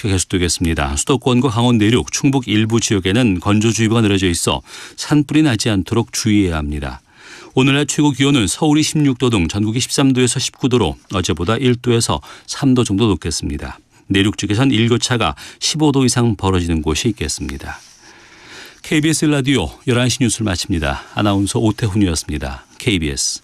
계속되겠습니다. 수도권과 강원 내륙, 충북 일부 지역에는 건조주의보가 내려져 있어 산불이 나지 않도록 주의해야 합니다. 오늘 낮 최고 기온은 서울이 16도 등 전국이 13도에서 19도로 어제보다 1도에서 3도 정도 높겠습니다. 내륙 쪽에선 일교차가 15도 이상 벌어지는 곳이 있겠습니다. KBS 라디오 11시 뉴스를 마칩니다. 아나운서 오태훈이었습니다. KBS.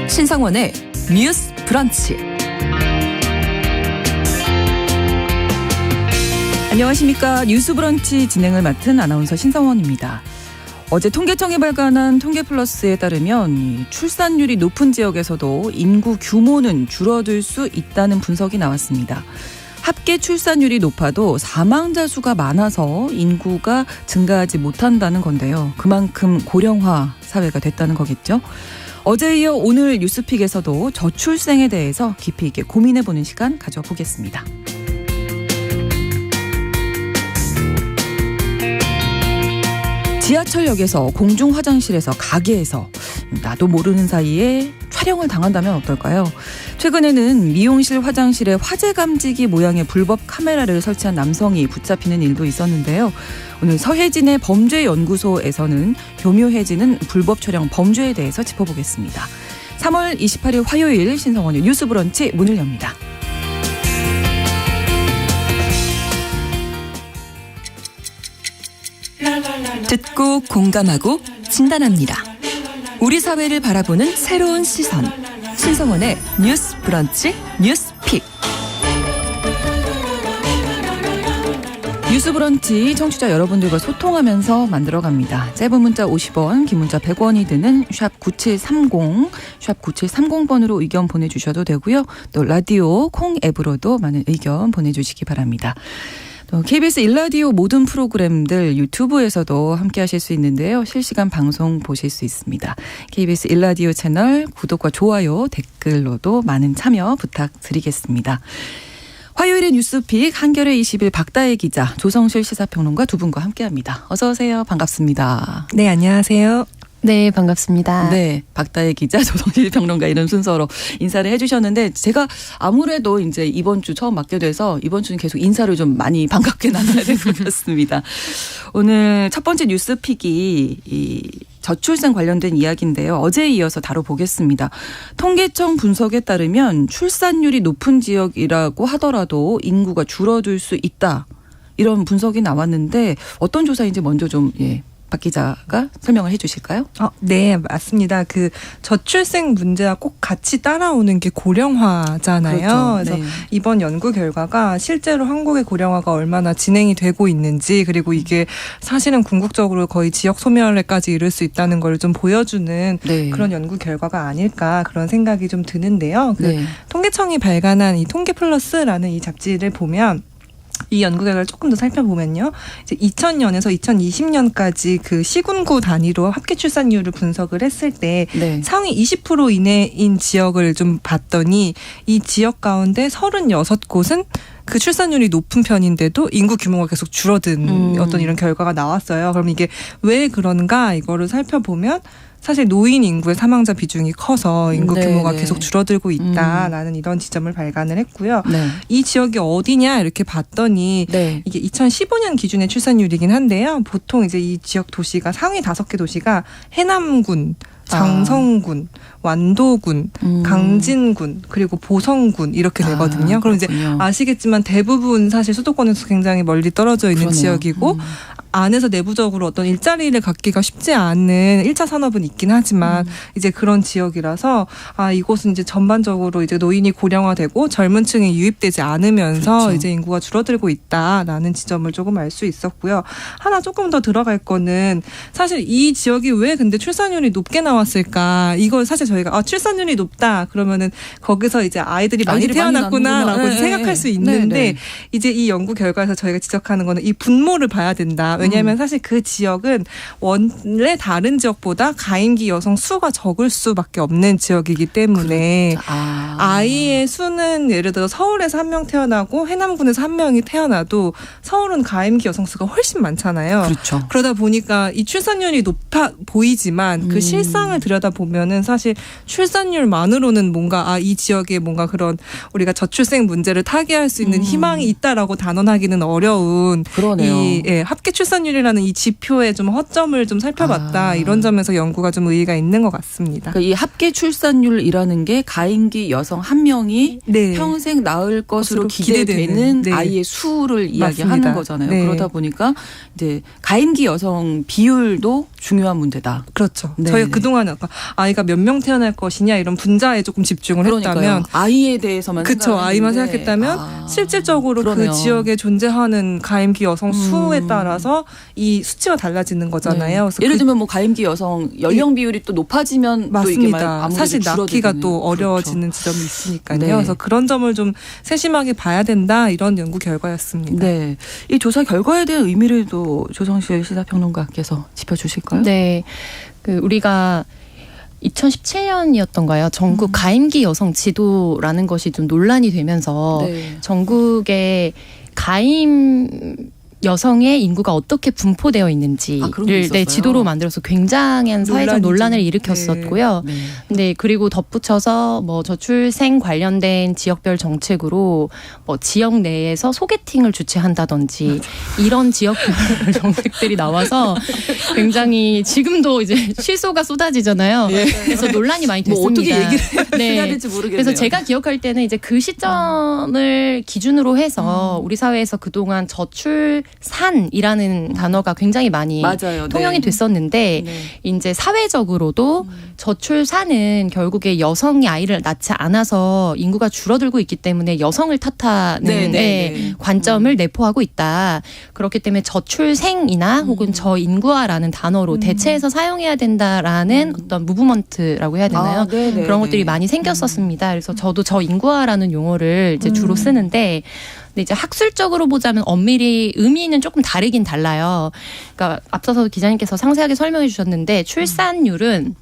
신성원의 뉴스 브런치. 안녕하십니까. 뉴스 브런치 진행을 맡은 아나운서 신성원입니다. 어제 통계청이 발간한 통계플러스에 따르면 출산율이 높은 지역에서도 인구 규모는 줄어들 수 있다는 분석이 나왔습니다. 합계 출산율이 높아도 사망자 수가 많아서 인구가 증가하지 못한다는 건데요. 그만큼 고령화 사회가 됐다는 거겠죠. 어제에 이어 오늘 뉴스픽에서도 저출생에 대해서 깊이 있게 고민해보는 시간 가져보겠습니다. 지하철역에서 공중화장실에서 가게에서 나도 모르는 사이에 촬영을 당한다면 어떨까요? 최근에는 미용실 화장실에 화재 감지기 모양의 불법 카메라를 설치한 남성이 붙잡히는 일도 있었는데요. 오늘 서혜진의 범죄연구소에서는 교묘해지는 불법 촬영 범죄에 대해서 짚어보겠습니다. 3월 28일 화요일 신성원의 뉴스 브런치 문을 엽니다. 듣고 공감하고 진단합니다. 우리 사회를 바라보는 새로운 시선. 신성원의 뉴스 브런치 뉴스픽. 뉴스 브런치 청취자 여러분들과 소통하면서 만들어갑니다. 짧은 문자 50원, 긴 문자 100원이 드는 샵 9730, 샵 9730번으로 의견 보내주셔도 되고요. 또 라디오 콩 앱으로도 많은 의견 보내주시기 바랍니다. KBS 일라디오 모든 프로그램들 유튜브에서도 함께 하실 수 있는데요. 실시간 방송 보실 수 있습니다. KBS 일라디오 채널 구독과 좋아요, 댓글로도 많은 참여 부탁드리겠습니다. 화요일의 뉴스픽 한겨레 20일 박다혜 기자, 조성실 시사평론가 두 분과 함께합니다. 어서 오세요. 반갑습니다. 네, 안녕하세요. 네, 반갑습니다. 네, 박다혜 기자, 조성실 평론가 이런 순서로 인사를 해주셨는데 제가 아무래도 이제 이번 주 처음 맡게 돼서 이번 주는 계속 인사를 좀 많이 반갑게 나눠야 될 것 같습니다. 오늘 첫 번째 뉴스픽이 이 저출생 관련된 이야기인데요. 어제에 이어서 다뤄보겠습니다. 통계청 분석에 따르면 출산율이 높은 지역이라고 하더라도 인구가 줄어들 수 있다. 이런 분석이 나왔는데 어떤 조사인지 먼저 좀 박 기자가 설명을 해 주실까요? 네, 맞습니다. 그 저출생 문제와 꼭 같이 따라오는 게 고령화잖아요. 그렇죠. 그래서 네. 이번 연구 결과가 실제로 한국의 고령화가 얼마나 진행이 되고 있는지, 그리고 이게 사실은 궁극적으로 거의 지역 소멸에까지 이를 수 있다는 걸 좀 보여주는 네. 그런 연구 결과가 아닐까 그런 생각이 좀 드는데요. 네. 통계청이 발간한 이 통계플러스라는 이 잡지를 보면 이 연구 결과를 조금 더 살펴보면요. 이제 2000년에서 2020년까지 그 시군구 단위로 합계 출산율을 분석을 했을 때 네. 상위 20% 이내인 지역을 좀 봤더니 이 지역 가운데 36곳은 그 출산율이 높은 편인데도 인구 규모가 계속 줄어든 어떤 이런 결과가 나왔어요. 그럼 이게 왜 그런가 이거를 살펴보면 사실 노인 인구의 사망자 비중이 커서 인구 규모가 계속 줄어들고 있다라는 이런 지점을 발간을 했고요. 네. 이 지역이 어디냐 이렇게 봤더니 이게 2015년 기준의 출산율이긴 한데요. 보통 이제 이 지역 도시가 상위 5개 도시가 해남군, 장성군, 완도군, 강진군, 그리고 보성군 이렇게 되거든요. 그럼 이제 아시겠지만 대부분 사실 수도권에서 굉장히 멀리 떨어져 있는 그러네요. 지역이고 안에서 내부적으로 어떤 일자리를 갖기가 쉽지 않은 1차 산업은 있긴 하지만 이제 그런 지역이라서 이곳은 이제 전반적으로 이제 노인이 고령화되고 젊은 층이 유입되지 않으면서 그렇죠. 이제 인구가 줄어들고 있다라는 지점을 조금 알 수 있었고요. 하나 조금 더 들어갈 거는 사실 이 지역이 왜 근데 출산율이 높게 나왔을까? 이걸 사실 저희가 출산율이 높다 그러면은 거기서 이제 아이들이 많이 태어났구나라고 생각할 수 있는데 이제 이 연구 결과에서 저희가 지적하는 거는 이 분모를 봐야 된다. 왜냐하면 사실 그 지역은 원래 다른 지역보다 가임기 여성 수가 적을 수밖에 없는 지역이기 때문에 아이의 수는 예를 들어 서울에서 한 명 태어나고 해남군에서 한 명이 태어나도 서울은 가임기 여성 수가 훨씬 많잖아요. 그렇죠. 그러다 보니까 이 출산율이 높아 보이지만 그 실상을 들여다보면은 사실 출산율만으로는 뭔가 이 지역에 뭔가 그런 우리가 저출생 문제를 타개할 수 있는 희망이 있다라고 단언하기는 어려운 그러네요. 이 합계 출산율이라는 이 지표의 좀 허점을 좀 살펴봤다. 이런 점에서 연구가 좀 의의가 있는 것 같습니다. 그러니까 이 합계 출산율이라는 게 가임기 여성 한 명이 네. 평생 낳을 것으로 것으로 기대되는 기대되는, 네. 아이의 수를 이야기하는 맞습니다. 거잖아요. 네. 그러다 보니까 이제 가임기 여성 비율도 중요한 문제다. 그렇죠. 네, 저희가 네. 그동안 아까 아이가 몇 명 태어날 것이냐 이런 분자에 조금 집중을 그러니까요. 했다면 아이에 대해서만 그쵸. 아이만 생각했는데. 생각했다면 실질적으로 그러네요. 그 지역에 존재하는 가임기 여성 수에 따라서 이 수치가 달라지는 거잖아요. 그래서 예를 그- 들면 뭐 가임기 여성 연령 비율이 또 높아지면 또 이게 맞습니다. 아무래도 사실 낳기가 줄어들겠네요. 또 어려워지는 그렇죠. 지점이 있으니까요. 네. 그래서 그런 점을 좀 세심하게 봐야 된다 이런 연구 결과였습니다. 네, 이 조사 결과에 대한 의미를 또 조성실 시사평론가께서 짚어주실까요? 네. 우리가 2017년이었던가요? 전국 가임기 여성 지도라는 것이 좀 논란이 되면서 네. 전국의 가임 여성의 인구가 어떻게 분포되어 있는지를 그런 게 있었어요? 지도로 만들어서 굉장한 사회적 논란이죠. 논란을 일으켰었고요. 네. 네, 그리고 덧붙여서 뭐 저출생 관련된 지역별 정책으로 뭐 지역 내에서 소개팅을 주최한다든지 이런 지역별 정책들이 나와서 굉장히 지금도 이제 실소가 쏟아지잖아요. 그래서 논란이 많이 됐습니다. 뭐 어떻게 얘기를 네. 해야 될지 모르겠네요. 그래서 제가 기억할 때는 이제 그 시점을 기준으로 해서 우리 사회에서 그동안 저출산이라는 단어가 굉장히 많이 맞아요. 통용이 네. 됐었는데 네. 이제 사회적으로도 저출산은 결국에 여성이 아이를 낳지 않아서 인구가 줄어들고 있기 때문에 여성을 탓하는 네, 네. 관점을 내포하고 있다. 그렇기 때문에 저출생이나 혹은 저인구화라는 단어로 대체해서 사용해야 된다라는 어떤 무브먼트라고 해야 되나요? 네, 네, 그런 네. 것들이 많이 생겼었습니다. 그래서 저도 저인구화라는 용어를 이제 주로 쓰는데 근데 이제 학술적으로 보자면 엄밀히 의미는 조금 다르긴 달라요. 그러니까 앞서서 기자님께서 상세하게 설명해 주셨는데 출산율은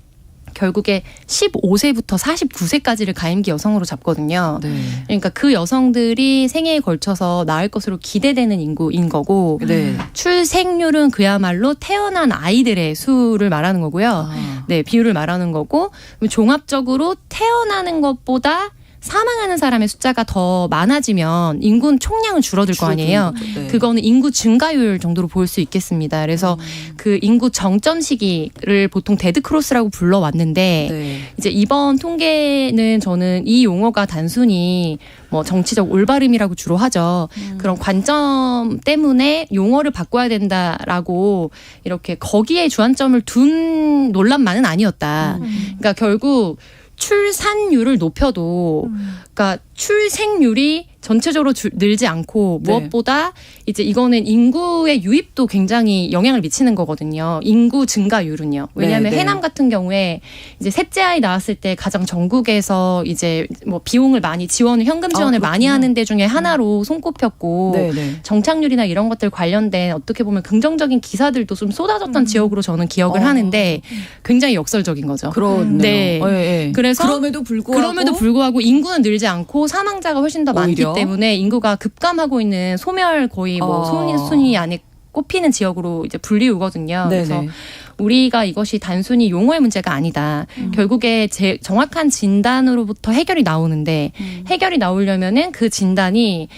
결국에 15세부터 49세까지를 가임기 여성으로 잡거든요. 네. 그러니까 그 여성들이 생애에 걸쳐서 낳을 것으로 기대되는 인구인 거고 네. 출생률은 그야말로 태어난 아이들의 수를 말하는 거고요. 네, 비율을 말하는 거고 종합적으로 태어나는 것보다 사망하는 사람의 숫자가 더 많아지면 인구 총량은 줄어들 거 아니에요. 네. 그거는 인구 증가율 정도로 볼 수 있겠습니다. 그래서 그 인구 정점 시기를 보통 데드 크로스라고 불러왔는데 네. 이제 이번 통계는 저는 이 용어가 단순히 뭐 정치적 올바름이라고 주로 하죠. 그런 관점 때문에 용어를 바꿔야 된다라고 이렇게 거기에 주안점을 둔 논란만은 아니었다. 그러니까 결국 출산율을 높여도 그러니까 출생률이 전체적으로 늘지 않고 네. 무엇보다 이제 이거는 인구의 유입도 굉장히 영향을 미치는 거거든요. 인구 증가율은요. 왜냐하면 네, 네. 해남 같은 경우에 이제 셋째 아이 낳았을 때 가장 전국에서 이제 뭐 비용을 많이 지원을 현금 지원을 많이 그렇군요. 하는 데 중에 하나로 손꼽혔고 네, 네. 정착률이나 이런 것들 관련된 어떻게 보면 긍정적인 기사들도 좀 쏟아졌던 지역으로 저는 기억을 하는데 굉장히 역설적인 거죠. 그렇네요. 네. 예. 그래서 그럼에도 불구하고 인구는 늘지 않고 사망자가 훨씬 더 많기 오히려? 때문에 인구가 급감하고 있는 소멸 거의 뭐 순위 안에 꼽히는 지역으로 이제 불리우거든요. 그래서 네네. 우리가 이것이 단순히 용어의 문제가 아니다. 결국에 정확한 진단으로부터 해결이 나오는데 해결이 나오려면은 그 진단이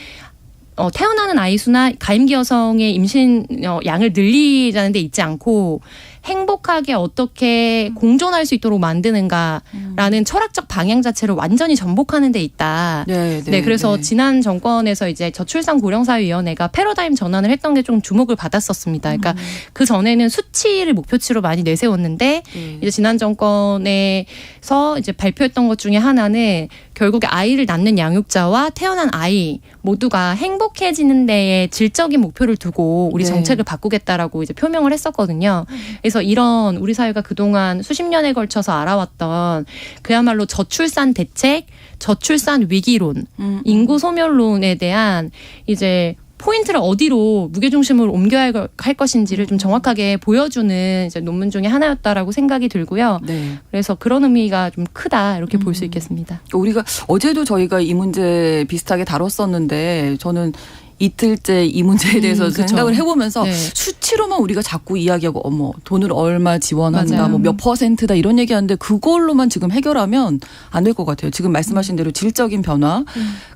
태어나는 아이 수나 가임기 여성의 임신 양을 늘리자는 데 있지 않고 행복하게 어떻게 공존할 수 있도록 만드는가라는 철학적 방향 자체를 완전히 전복하는 데 있다. 네, 그래서 지난 정권에서 이제 저출산 고령사회위원회가 패러다임 전환을 했던 게 좀 주목을 받았었습니다. 그러니까 그 전에는 수치를 목표치로 많이 내세웠는데 이제 지난 정권에서 이제 발표했던 것 중에 하나는 결국에 아이를 낳는 양육자와 태어난 아이 모두가 행복해지는 데에 질적인 목표를 두고 우리 네. 정책을 바꾸겠다라고 이제 표명을 했었거든요. 그래서 이런 우리 사회가 그동안 수십 년에 걸쳐서 알아왔던 그야말로 저출산 대책, 저출산 위기론, 인구 소멸론에 대한 이제 포인트를 어디로 무게중심을 옮겨야 할 것인지를 좀 정확하게 보여주는 이제 논문 중에 하나였다라고 생각이 들고요. 네. 그래서 그런 의미가 좀 크다 이렇게 볼 수 있겠습니다. 우리가 어제도 저희가 이 문제 비슷하게 다뤘었는데 저는 이틀째 이 문제에 대해서 그쵸. 생각을 해보면서 네. 수치로만 우리가 자꾸 이야기하고 어머 돈을 얼마 지원한다 맞아요. 뭐 몇 %다 이런 얘기하는데 그걸로만 지금 해결하면 안 될 것 같아요. 지금 말씀하신 대로 질적인 변화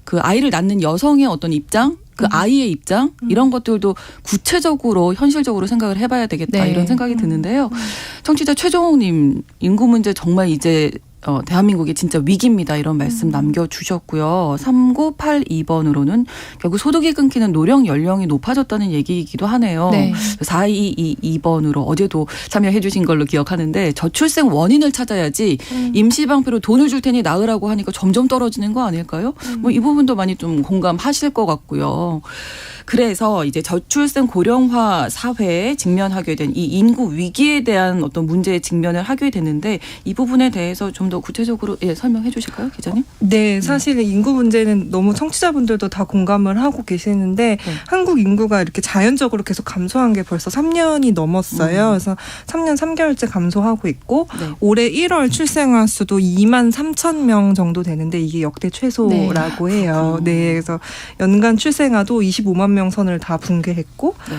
그 아이를 낳는 여성의 어떤 입장 그 아이의 입장 이런 것들도 구체적으로 현실적으로 생각을 해봐야 되겠다 네. 이런 생각이 드는데요. 청취자 최종욱님 인구 문제 정말 이제 대한민국이 진짜 위기입니다. 이런 말씀 남겨주셨고요. 3982번으로는 결국 소득이 끊기는 노령 연령이 높아졌다는 얘기이기도 하네요. 네. 4222번으로 어제도 참여해 주신 걸로 기억하는데 저출생 원인을 찾아야지 임시방패로 돈을 줄 테니 낳으라고 하니까 점점 떨어지는 거 아닐까요? 뭐 이 부분도 많이 좀 공감하실 것 같고요. 그래서 이제 저출생 고령화 사회에 직면하게 된 이 인구 위기에 대한 어떤 문제에 직면을 하게 되는데 이 부분에 대해서 좀 더 구체적으로 설명해 주실까요, 기자님? 네, 사실 인구 문제는 너무 청취자분들도 다 공감을 하고 계시는데 한국 인구가 이렇게 자연적으로 계속 감소한 게 벌써 3년이 넘었어요. 그래서 3년 3개월째 감소하고 있고 네. 올해 1월 출생아 수도 2만 3천 명 정도 되는데 이게 역대 최소라고 해요. 네, 그래서 연간 출생아도 25만 명 선을 다 붕괴했고 네.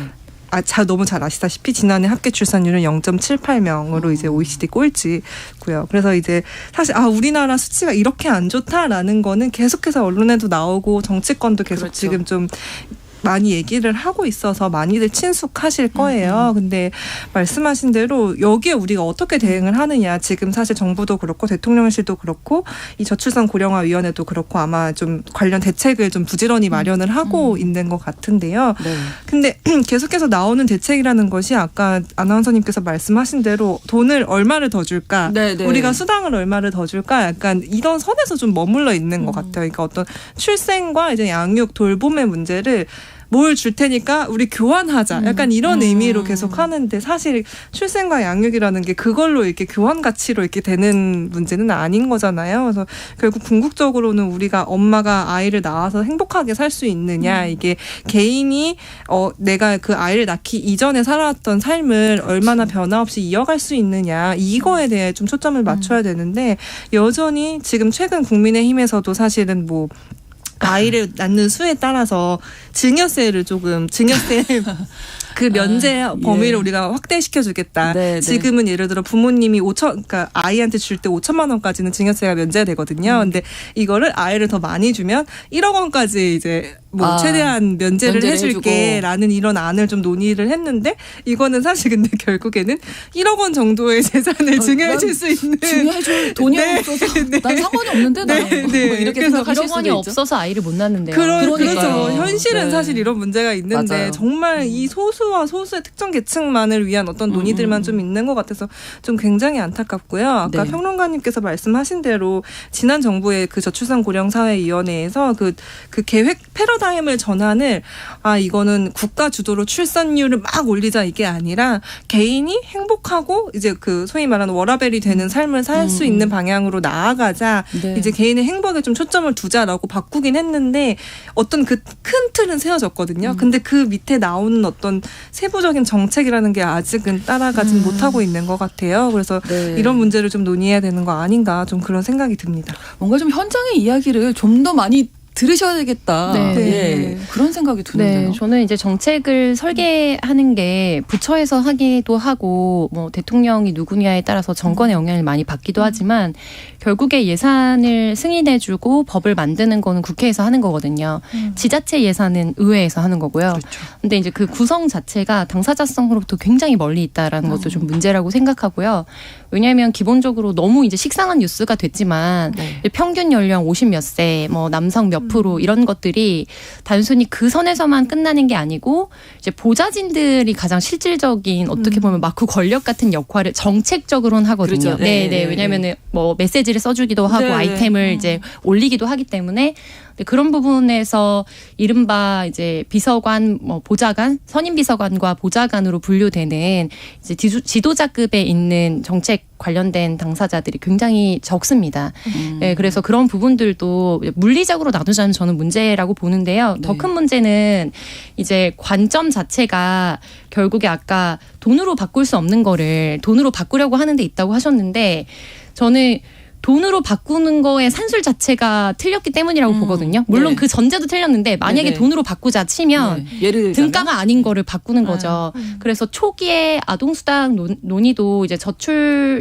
너무 잘 아시다시피 지난해 합계 출산율은 0.78명으로 이제 OECD 꼴찌고요. 그래서 이제 사실 우리나라 수치가 이렇게 안 좋다라는 거는 계속해서 언론에도 나오고 정치권도 계속 그렇죠. 지금 좀 많이 얘기를 하고 있어서 많이들 친숙하실 거예요. 근데 말씀하신 대로 여기에 우리가 어떻게 대응을 하느냐. 지금 사실 정부도 그렇고 대통령실도 그렇고 이 저출산 고령화 위원회도 그렇고 아마 좀 관련 대책을 좀 부지런히 마련을 하고 있는 것 같은데요. 네. 근데 계속해서 나오는 대책이라는 것이 아까 아나운서님께서 말씀하신 대로 돈을 얼마를 더 줄까? 네, 네. 우리가 수당을 얼마를 더 줄까? 약간 이런 선에서 좀 머물러 있는 것 같아요. 그러니까 어떤 출생과 이제 양육 돌봄의 문제를 뭘 줄 테니까 우리 교환하자. 약간 이런 의미로 계속 하는데 사실 출생과 양육이라는 게 그걸로 이렇게 교환 가치로 이렇게 되는 문제는 아닌 거잖아요. 그래서 결국 궁극적으로는 우리가 엄마가 아이를 낳아서 행복하게 살 수 있느냐. 이게 개인이 내가 그 아이를 낳기 이전에 살아왔던 삶을 얼마나 변화 없이 이어갈 수 있느냐. 이거에 대해 좀 초점을 맞춰야 되는데 여전히 지금 최근 국민의힘에서도 사실은 뭐 아이를 낳는 수에 따라서 증여세 그 면제 범위를 우리가 확대시켜 주겠다. 네, 지금은 예를 들어 부모님이 그러니까 아이한테 줄 때 5천만 원까지는 증여세가 면제되거든요. 근데 이거를 아이를 더 많이 주면 1억 원까지 이제 뭐 최대한 면제를 해줄게라는 이런 안을 좀 논의를 했는데 이거는 사실 근데 결국에는 1억 원 정도의 재산을 증여해 줄 수 있는 증여해줄 돈이 없어서 난 상관이 없는데 나 이렇게 그래서 생각하실 1억 수도 원이 있죠. 없어서 아이를 못 낳는데요. 그렇죠. 현실은 네. 사실 이런 문제가 있는데 맞아요. 정말 이 소수와 소수의 특정 계층만을 위한 어떤 논의들만 좀 있는 것 같아서 좀 굉장히 안타깝고요. 아까 네. 평론가님께서 말씀하신 대로 지난 정부의 그 저출산 고령 사회위원회에서 그 계획 패러다임을 전환을 이거는 국가 주도로 출산율을 막 올리자 이게 아니라 개인이 행복하고 이제 그 소위 말하는 워라벨이 되는 삶을 살 수 있는 방향으로 나아가자. 네. 이제 개인의 행복에 좀 초점을 두자라고 바꾸긴 했는데 어떤 그 큰 틀은 세워졌거든요. 근데 그 밑에 나오는 어떤 세부적인 정책이라는 게 아직은 따라가진 못하고 있는 것 같아요. 그래서 네. 이런 문제를 좀 논의해야 되는 거 아닌가 좀 그런 생각이 듭니다. 뭔가 좀 현장의 이야기를 좀 더 많이 들으셔야 되겠다. 네. 예, 그런 생각이 드는데요. 네, 저는 이제 정책을 설계하는 게 부처에서 하기도 하고 뭐 대통령이 누구냐에 따라서 정권의 영향을 많이 받기도 하지만 결국에 예산을 승인해주고 법을 만드는 거는 국회에서 하는 거거든요. 지자체 예산은 의회에서 하는 거고요. 그렇죠. 근데 이제 그 구성 자체가 당사자성으로부터 굉장히 멀리 있다라는 것도 좀 문제라고 생각하고요. 왜냐하면 기본적으로 너무 이제 식상한 뉴스가 됐지만 네. 평균 연령 50 몇 세, 뭐 남성 몇 프로 이런 것들이 단순히 그 선에서만 끝나는 게 아니고 이제 보좌진들이 가장 실질적인 어떻게 보면 마크 권력 같은 역할을 정책적으로는 하거든요. 그렇죠. 네. 네, 네. 왜냐하면은 뭐 메시지를 써주기도 하고 네, 네. 아이템을 이제 올리기도 하기 때문에 근데 그런 부분에서 이른바 이제 비서관, 뭐 보좌관, 선임 비서관과 보좌관으로 분류되는 이제 지도자급에 있는 정책 관련된 당사자들이 굉장히 적습니다. 네, 그래서 그런 부분들도 물리적으로 나누자면 저는 문제라고 보는데요. 더 큰 문제는 이제 관점 자체가 결국에 아까 돈으로 바꿀 수 없는 거를 돈으로 바꾸려고 하는 데 있다고 하셨는데 저는 돈으로 바꾸는 거의 산술 자체가 틀렸기 때문이라고 보거든요. 물론 그 전제도 틀렸는데 만약에 돈으로 바꾸자 치면 예를 들자면? 등가가 아닌 거를 바꾸는 거죠. 그래서 초기에 아동수당 논의도 이제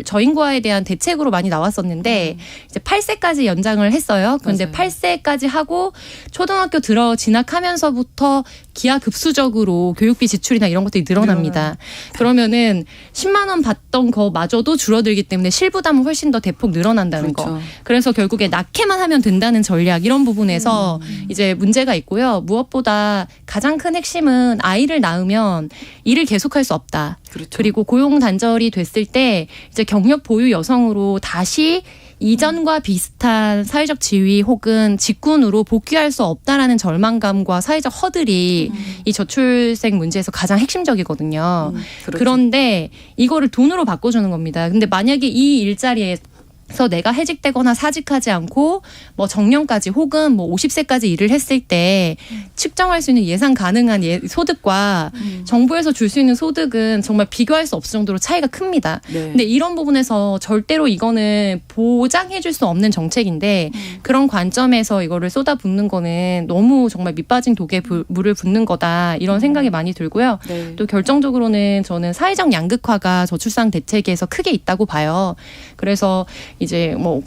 저인구화에 대한 대책으로 많이 나왔었는데 이제 8세까지 연장을 했어요. 그런데 8세까지 하고 초등학교 진학하면서부터 기하급수적으로 교육비 지출이나 이런 것들이 늘어납니다. 그러면은 10만 원 받던 거마저도 줄어들기 때문에 실부담은 훨씬 더 대폭 늘어난다는 거. 그래서 결국에 낳게만 하면 된다는 전략 이런 부분에서 이제 문제가 있고요. 무엇보다 가장 큰 핵심은 아이를 낳으면 일을 계속할 수 없다. 그리고 고용 단절이 됐을 때 이제 경력 보유 여성으로 다시 이전과 비슷한 사회적 지위 혹은 직군으로 복귀할 수 없다라는 절망감과 사회적 허들이 이 저출생 문제에서 가장 핵심적이거든요. 그런데 이거를 돈으로 바꿔주는 겁니다. 근데 만약에 이 일자리에 그래서 내가 해직되거나 사직하지 않고 뭐 정년까지 혹은 뭐 50세까지 일을 했을 때 측정할 수 있는 예상 가능한 소득과 정부에서 줄 수 있는 소득은 정말 비교할 수 없을 정도로 차이가 큽니다. 근데 이런 부분에서 절대로 이거는 보장해 줄 수 없는 정책인데 그런 관점에서 이거를 쏟아붓는 거는 너무 정말 밑빠진 독에 물을 붓는 거다 이런 생각이 많이 들고요. 또 결정적으로는 저는 사회적 양극화가 저출산 대책에서 크게 있다고 봐요. 그래서 이제 뭐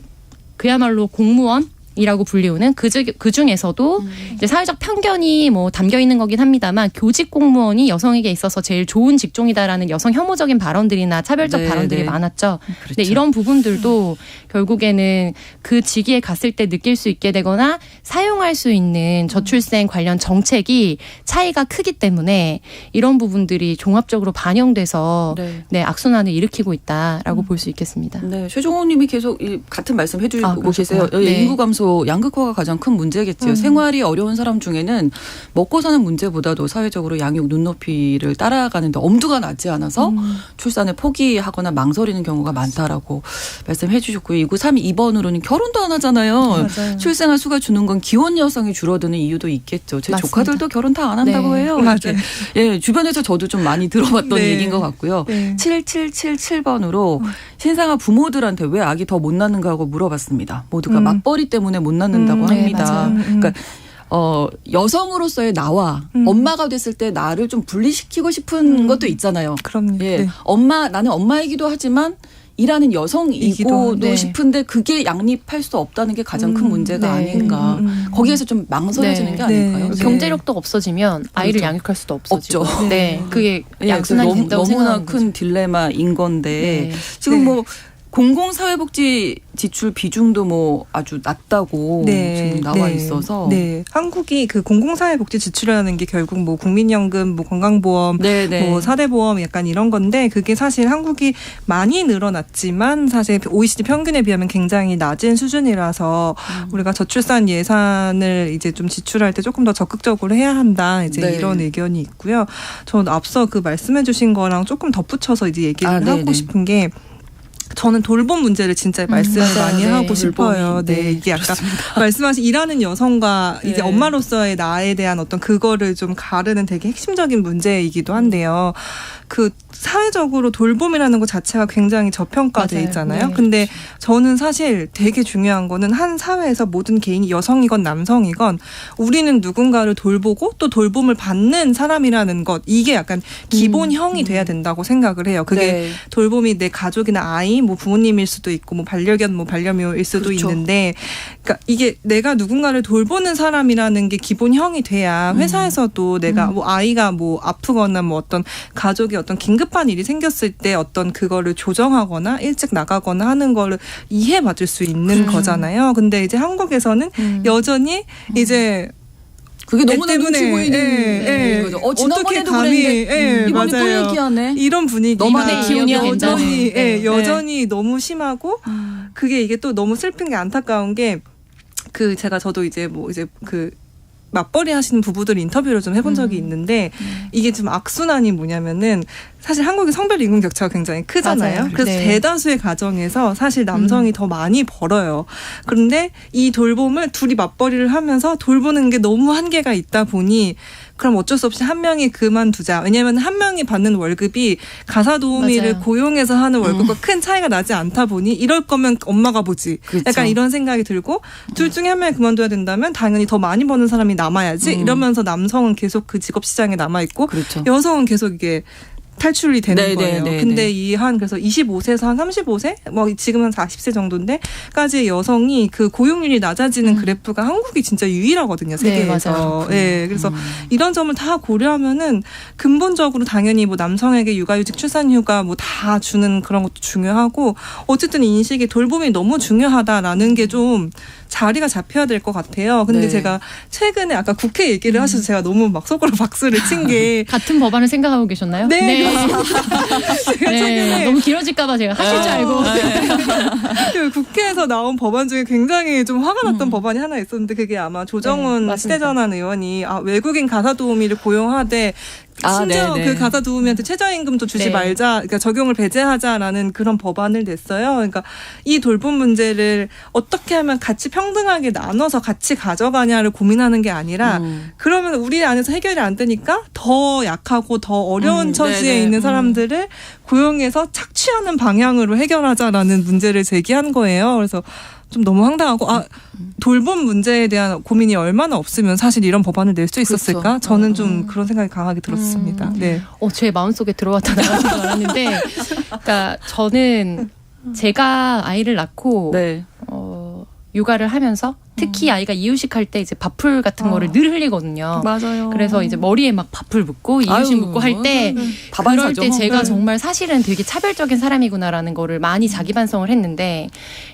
그야말로 공무원이라고 불리우는 그 중에서도 이제 사회적 편견이 뭐 담겨 있는 거긴 합니다만 교직 공무원이 여성에게 있어서 제일 좋은 직종이다라는 여성 혐오적인 발언들이나 차별적 발언들이 많았죠. 근데 이런 부분들도 결국에는 그 직위에 갔을 때 느낄 수 있게 되거나 사용할 수 있는 저출생 관련 정책이 차이가 크기 때문에 이런 부분들이 종합적으로 반영돼서 악순환을 일으키고 있다라고 볼 수 있겠습니다. 네, 최종호님이 계속 같은 말씀 해주고 계세요. 네. 인구 감소, 양극화가 가장 큰 문제겠지요. 생활이 어려운 사람 중에는 먹고 사는 문제보다도 사회적으로 양육 눈높이를 따라가는데 엄두가 나지 않아서 출산을 포기하거나 망설이는 경우가 많다라고 말씀해 주셨고요. 2932번으로는 결혼도 안 하잖아요. 출생아 수가 주는 건 기혼 여성이 줄어드는 이유도 있겠죠. 제 맞습니다. 조카들도 결혼 다 안 한다고 해요. 맞아요. 예, 주변에서 저도 좀 많이 들어봤던 얘기인 것 같고요. 7777번으로 신생아 부모들한테 왜 아기 더 못 낳는가 하고 물어봤습니다. 모두가 맞벌이 때문에 못 낳는다고 합니다. 그러니까 여성으로서의 나와 엄마가 됐을 때 나를 좀 분리시키고 싶은 것도 있잖아요. 그럼요. 예, 나는 엄마이기도 하지만 일하는 여성이고도 싶은데 그게 양립할 수 없다는 게 가장 큰 문제가 아닌가. 거기에서 좀 망설여지는 게 아닐까요? 경제력도 없어지면 아이를 양육할 수도 없어지고. 없죠. 그게 약순환이 된다고 너무나 생각하는 큰 거죠. 딜레마인 건데 지금 뭐 공공사회복지 지출 비중도 뭐 아주 낮다고 지금 나와 있어서 한국이 그 공공사회복지 지출이라는 게 결국 뭐 국민연금, 뭐 건강보험, 뭐 사대보험 약간 이런 건데 그게 사실 한국이 많이 늘어났지만 사실 OECD 평균에 비하면 굉장히 낮은 수준이라서 우리가 저출산 예산을 이제 좀 지출할 때 조금 더 적극적으로 해야 한다 이제 이런 의견이 있고요. 전 앞서 그 말씀해주신 거랑 조금 덧붙여서 이제 얘기를 하고 싶은 게. 저는 돌봄 문제를 진짜 말씀을 많이 하고 싶어요. 이게 약간 말씀하신 일하는 여성과 이제 엄마로서의 나에 대한 어떤 그거를 좀 가르는 되게 핵심적인 문제이기도 한데요. 그 사회적으로 돌봄이라는 것 자체가 굉장히 저평가돼 있잖아요. 근데 저는 사실 되게 중요한 거는 한 사회에서 모든 개인이 여성이건 남성이건 우리는 누군가를 돌보고 또 돌봄을 받는 사람이라는 것 이게 약간 기본형이 돼야 된다고 생각을 해요. 그게 돌봄이 내 가족이나 아이 뭐 부모님일 수도 있고 뭐 반려견 뭐 반려묘일 수도 있는데 그러니까 이게 내가 누군가를 돌보는 사람이라는 게 기본형이 돼야 회사에서도 내가 뭐 아이가 뭐 아프거나 뭐 어떤 가족이 어떤 긴급한 일이 생겼을 때 어떤 그거를 조정하거나 일찍 나가거나 하는 거를 이해받을 수 있는 거잖아요. 근데 이제 한국에서는 여전히 이제 그게 너무나 눈치 보이는 거죠. 지난번에도 그랬는데 이번에 또 얘기하네. 이런 분위기가 너만의 기운이야 여전히 너무 심하고 그게 이게 또 너무 슬픈 게 안타까운 게 저도 이제 맞벌이 하시는 부부들 인터뷰를 좀 해본 적이 있는데 이게 좀 악순환이 뭐냐면은 사실 한국의 성별 임금 격차가 굉장히 크잖아요. 맞아요. 그래서 네. 대다수의 가정에서 사실 남성이 더 많이 벌어요. 그런데 이 돌봄을 둘이 맞벌이를 하면서 돌보는 게 너무 한계가 있다 보니 그럼 어쩔 수 없이 한 명이 그만두자. 왜냐하면 한 명이 받는 월급이 가사 도우미를 맞아요. 고용해서 하는 월급과 큰 차이가 나지 않다 보니 이럴 거면 엄마가 보지. 그렇죠. 약간 이런 생각이 들고 둘 중에 한 명이 그만둬야 된다면 당연히 더 많이 버는 사람이 남아야지. 이러면서 남성은 계속 그 직업 시장에 남아 있고 그렇죠. 여성은 계속 이게 탈출이 되는 네, 거예요. 네, 네, 근데 네. 이 그래서 25세에서 한 35세, 지금은 40세 정도인데까지 여성이 그 고용률이 낮아지는 그래프가 한국이 진짜 유일하거든요, 세계에서. 맞아요. 네, 그래서 이런 점을 다 고려하면은 근본적으로 당연히 남성에게 육아휴직, 출산휴가 다 주는 그런 것도 중요하고 어쨌든 인식이 돌봄이 너무 중요하다라는 게 좀 자리가 잡혀야 될 것 같아요. 근데 네. 제가 최근에 아까 국회 얘기를 하셔서 제가 너무 막 속으로 박수를 친 게 같은 법안을 생각하고 계셨나요? 네, 네. 너무 길어질까봐 제가 하실 줄 알고. 그 국회에서 나온 법안 중에 굉장히 좀 화가 났던 법안이 하나 있었는데 그게 아마 조정훈 맞습니다. 시대전환 의원이 외국인 가사 도우미를 고용하되 심지어 네네. 그 가사 도우미한테 최저임금도 주지 네. 말자, 그러니까 적용을 배제하자라는 그런 법안을 냈어요. 그러니까 이 돌봄 문제를 어떻게 하면 같이 평등하게 나눠서 같이 가져가냐를 고민하는 게 아니라 그러면 우리 안에서 해결이 안 되니까 더 약하고 더 어려운 처지에 네네. 있는 사람들을 고용해서 착취하는 방향으로 해결하자라는 문제를 제기한 거예요. 그래서 좀 너무 황당하고 돌봄 문제에 대한 고민이 얼마나 없으면 사실 이런 법안을 낼 수 있었을까? 그렇죠. 저는 좀 그런 생각이 강하게 들었습니다. 네. 제 마음속에 들어왔다 나가신 줄 알았는데, 그러니까 저는 제가 아이를 낳고 네. 육아를 하면서 특히 아이가 이유식할 때 이제 밥풀 같은 거를 늘 흘리거든요. 맞아요. 그래서 이제 머리에 막 밥풀 묻고 이유식 아유, 묻고 할 때 밥안 그럴 사죠. 때 제가 네. 정말 사실은 되게 차별적인 사람이구나라는 거를 많이 자기 반성을 했는데,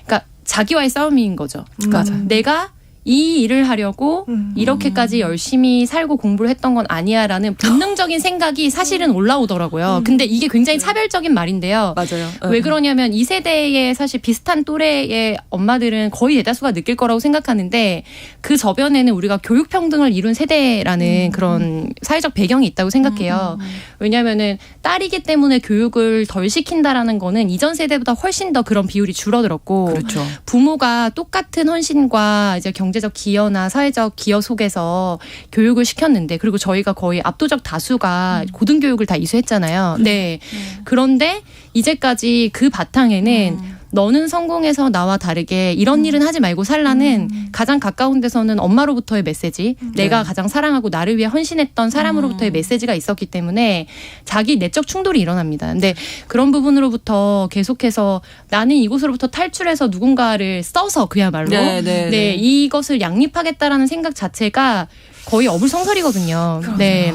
그러니까 자기와의 싸움인 거죠. 그러니까 내가 이 일을 하려고 이렇게까지 열심히 살고 공부를 했던 건 아니야라는 본능적인 생각이 사실은 올라오더라고요. 근데 이게 굉장히 차별적인 말인데요. 맞아요. 왜 그러냐면 이 세대의 사실 비슷한 또래의 엄마들은 거의 대다수가 느낄 거라고 생각하는데 그 저변에는 우리가 교육 평등을 이룬 세대라는 그런 사회적 배경이 있다고 생각해요. 왜냐하면은 딸이기 때문에 교육을 덜 시킨다라는 거는 이전 세대보다 훨씬 더 그런 비율이 줄어들었고 그렇죠. 부모가 똑같은 헌신과 이제 경제적 기여나 사회적 기여 속에서 교육을 시켰는데, 그리고 저희가 거의 압도적 다수가 고등교육을 다 이수했잖아요. 네. 그런데 이제까지 그 바탕에는 너는 성공해서 나와 다르게 이런 일은 하지 말고 살라는 가장 가까운 데서는 엄마로부터의 메시지, 내가 가장 사랑하고 나를 위해 헌신했던 사람으로부터의 메시지가 있었기 때문에 자기 내적 충돌이 일어납니다. 근데 그런 부분으로부터 계속해서 나는 이곳으로부터 탈출해서 누군가를 써서 그야말로 네. 이것을 양립하겠다라는 생각 자체가 거의 어불성설이거든요. 네.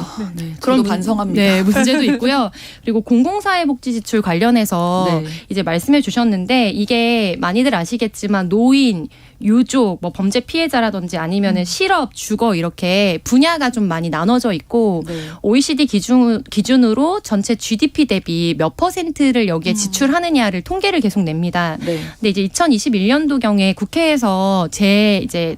그런 반성합니다. 네, 문제도 있고요. 그리고 공공사회복지 지출 관련해서 네. 이제 말씀해 주셨는데, 이게 많이들 아시겠지만 노인, 유족, 범죄 피해자라든지 아니면은 실업, 주거 이렇게 분야가 좀 많이 나눠져 있고 네. OECD 기준으로 전체 GDP 대비 몇 %를 여기에 지출하느냐를 통계를 계속 냅니다. 네. 근데 이제 2021년도경에 국회에서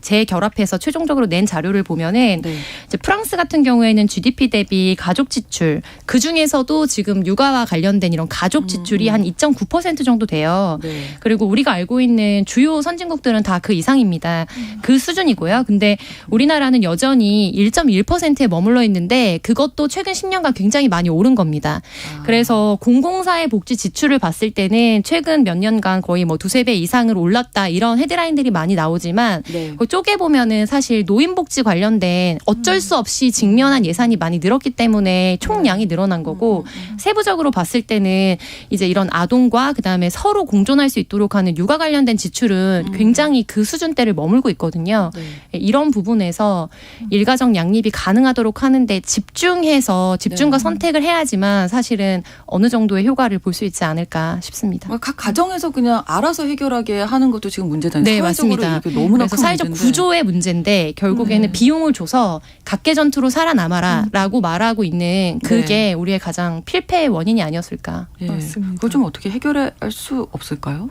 재결합해서 최종적으로 낸 자료를 보면은 네. 이제 프랑스 같은 경우에는 GDP 대비 가족 지출, 그 중에서도 지금 육아와 관련된 이런 가족 지출이 한 2.9% 정도 돼요. 네. 그리고 우리가 알고 있는 주요 선진국들은 다 그 이상입니다. 그 수준이고요. 근데 우리나라는 여전히 1.1%에 머물러 있는데 그것도 최근 10년간 굉장히 많이 오른 겁니다. 그래서 공공사회 복지 지출을 봤을 때는 최근 몇 년간 거의 두세 배 이상으로 올랐다, 이런 헤드라인들이 많이 나오지만 네. 그 쪼개보면은 사실 노인복지 관련된 어쩔 수 없이 직면한 예산이 많이 늘었기 때문에 총량이 늘어난 거고, 세부적으로 봤을 때는 이제 이런 아동과 그다음에 서로 공존할 수 있도록 하는 육아 관련된 지출은 굉장히 그 수준대를 머물고 있거든요. 네. 이런 부분에서 일가정 양립이 가능하도록 하는데 집중과 선택을 해야지만 사실은 어느 정도의 효과를 볼 수 있지 않을까 싶습니다. 각 가정에서 그냥 알아서 해결하게 하는 것도 지금 문제잖아요. 네, 사회적으로 맞습니다. 이게 너무나 그래서 큰 사회적 문제인데. 구조의 문제인데 결국에는 비용을 줘서 각계전투로 살아남아라라고 말하고 있는 그게 우리의 가장 필패의 원인이 아니었을까. 예. 맞습니다. 그걸 좀 어떻게 해결할 수 없을까요?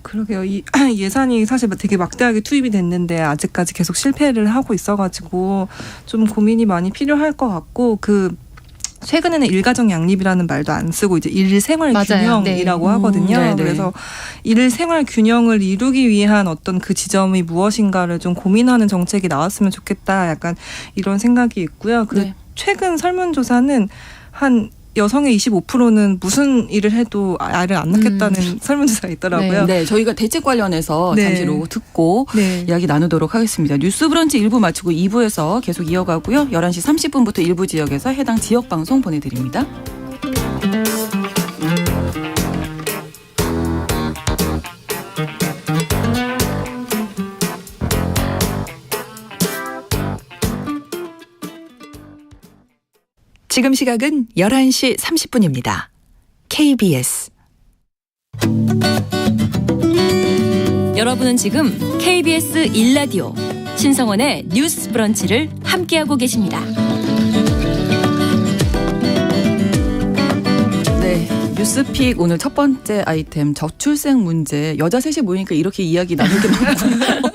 그러게요. 이 예산이 사실 되게 막대하게 투입이 됐는데 아직까지 계속 실패를 하고 있어가지고 좀 고민이 많이 필요할 것 같고 최근에는 일가정 양립이라는 말도 안 쓰고 이제 일생활 맞아요. 균형이라고 네. 하거든요. 네네. 그래서 일생활 균형을 이루기 위한 어떤 그 지점이 무엇인가를 좀 고민하는 정책이 나왔으면 좋겠다. 약간 이런 생각이 있고요. 네. 최근 설문조사는 한 여성의 25%는 무슨 일을 해도 아이를 안 낳겠다는 설문조사가 있더라고요. 네, 저희가 대책 관련해서 네. 잠시 후 듣고 네. 이야기 나누도록 하겠습니다. 뉴스 브런치 1부 마치고 2부에서 계속 이어가고요. 11시 30분부터 일부 지역에서 해당 지역 방송 보내드립니다. 지금 시각은 11시 30분입니다. KBS 여러분은 지금 KBS 1라디오 신성원의 뉴스 브런치를 함께하고 계십니다. 네, 뉴스픽 오늘 첫 번째 아이템 저출생 문제. 여자 셋이 모이니까 이렇게 이야기 나눌 게 많고요.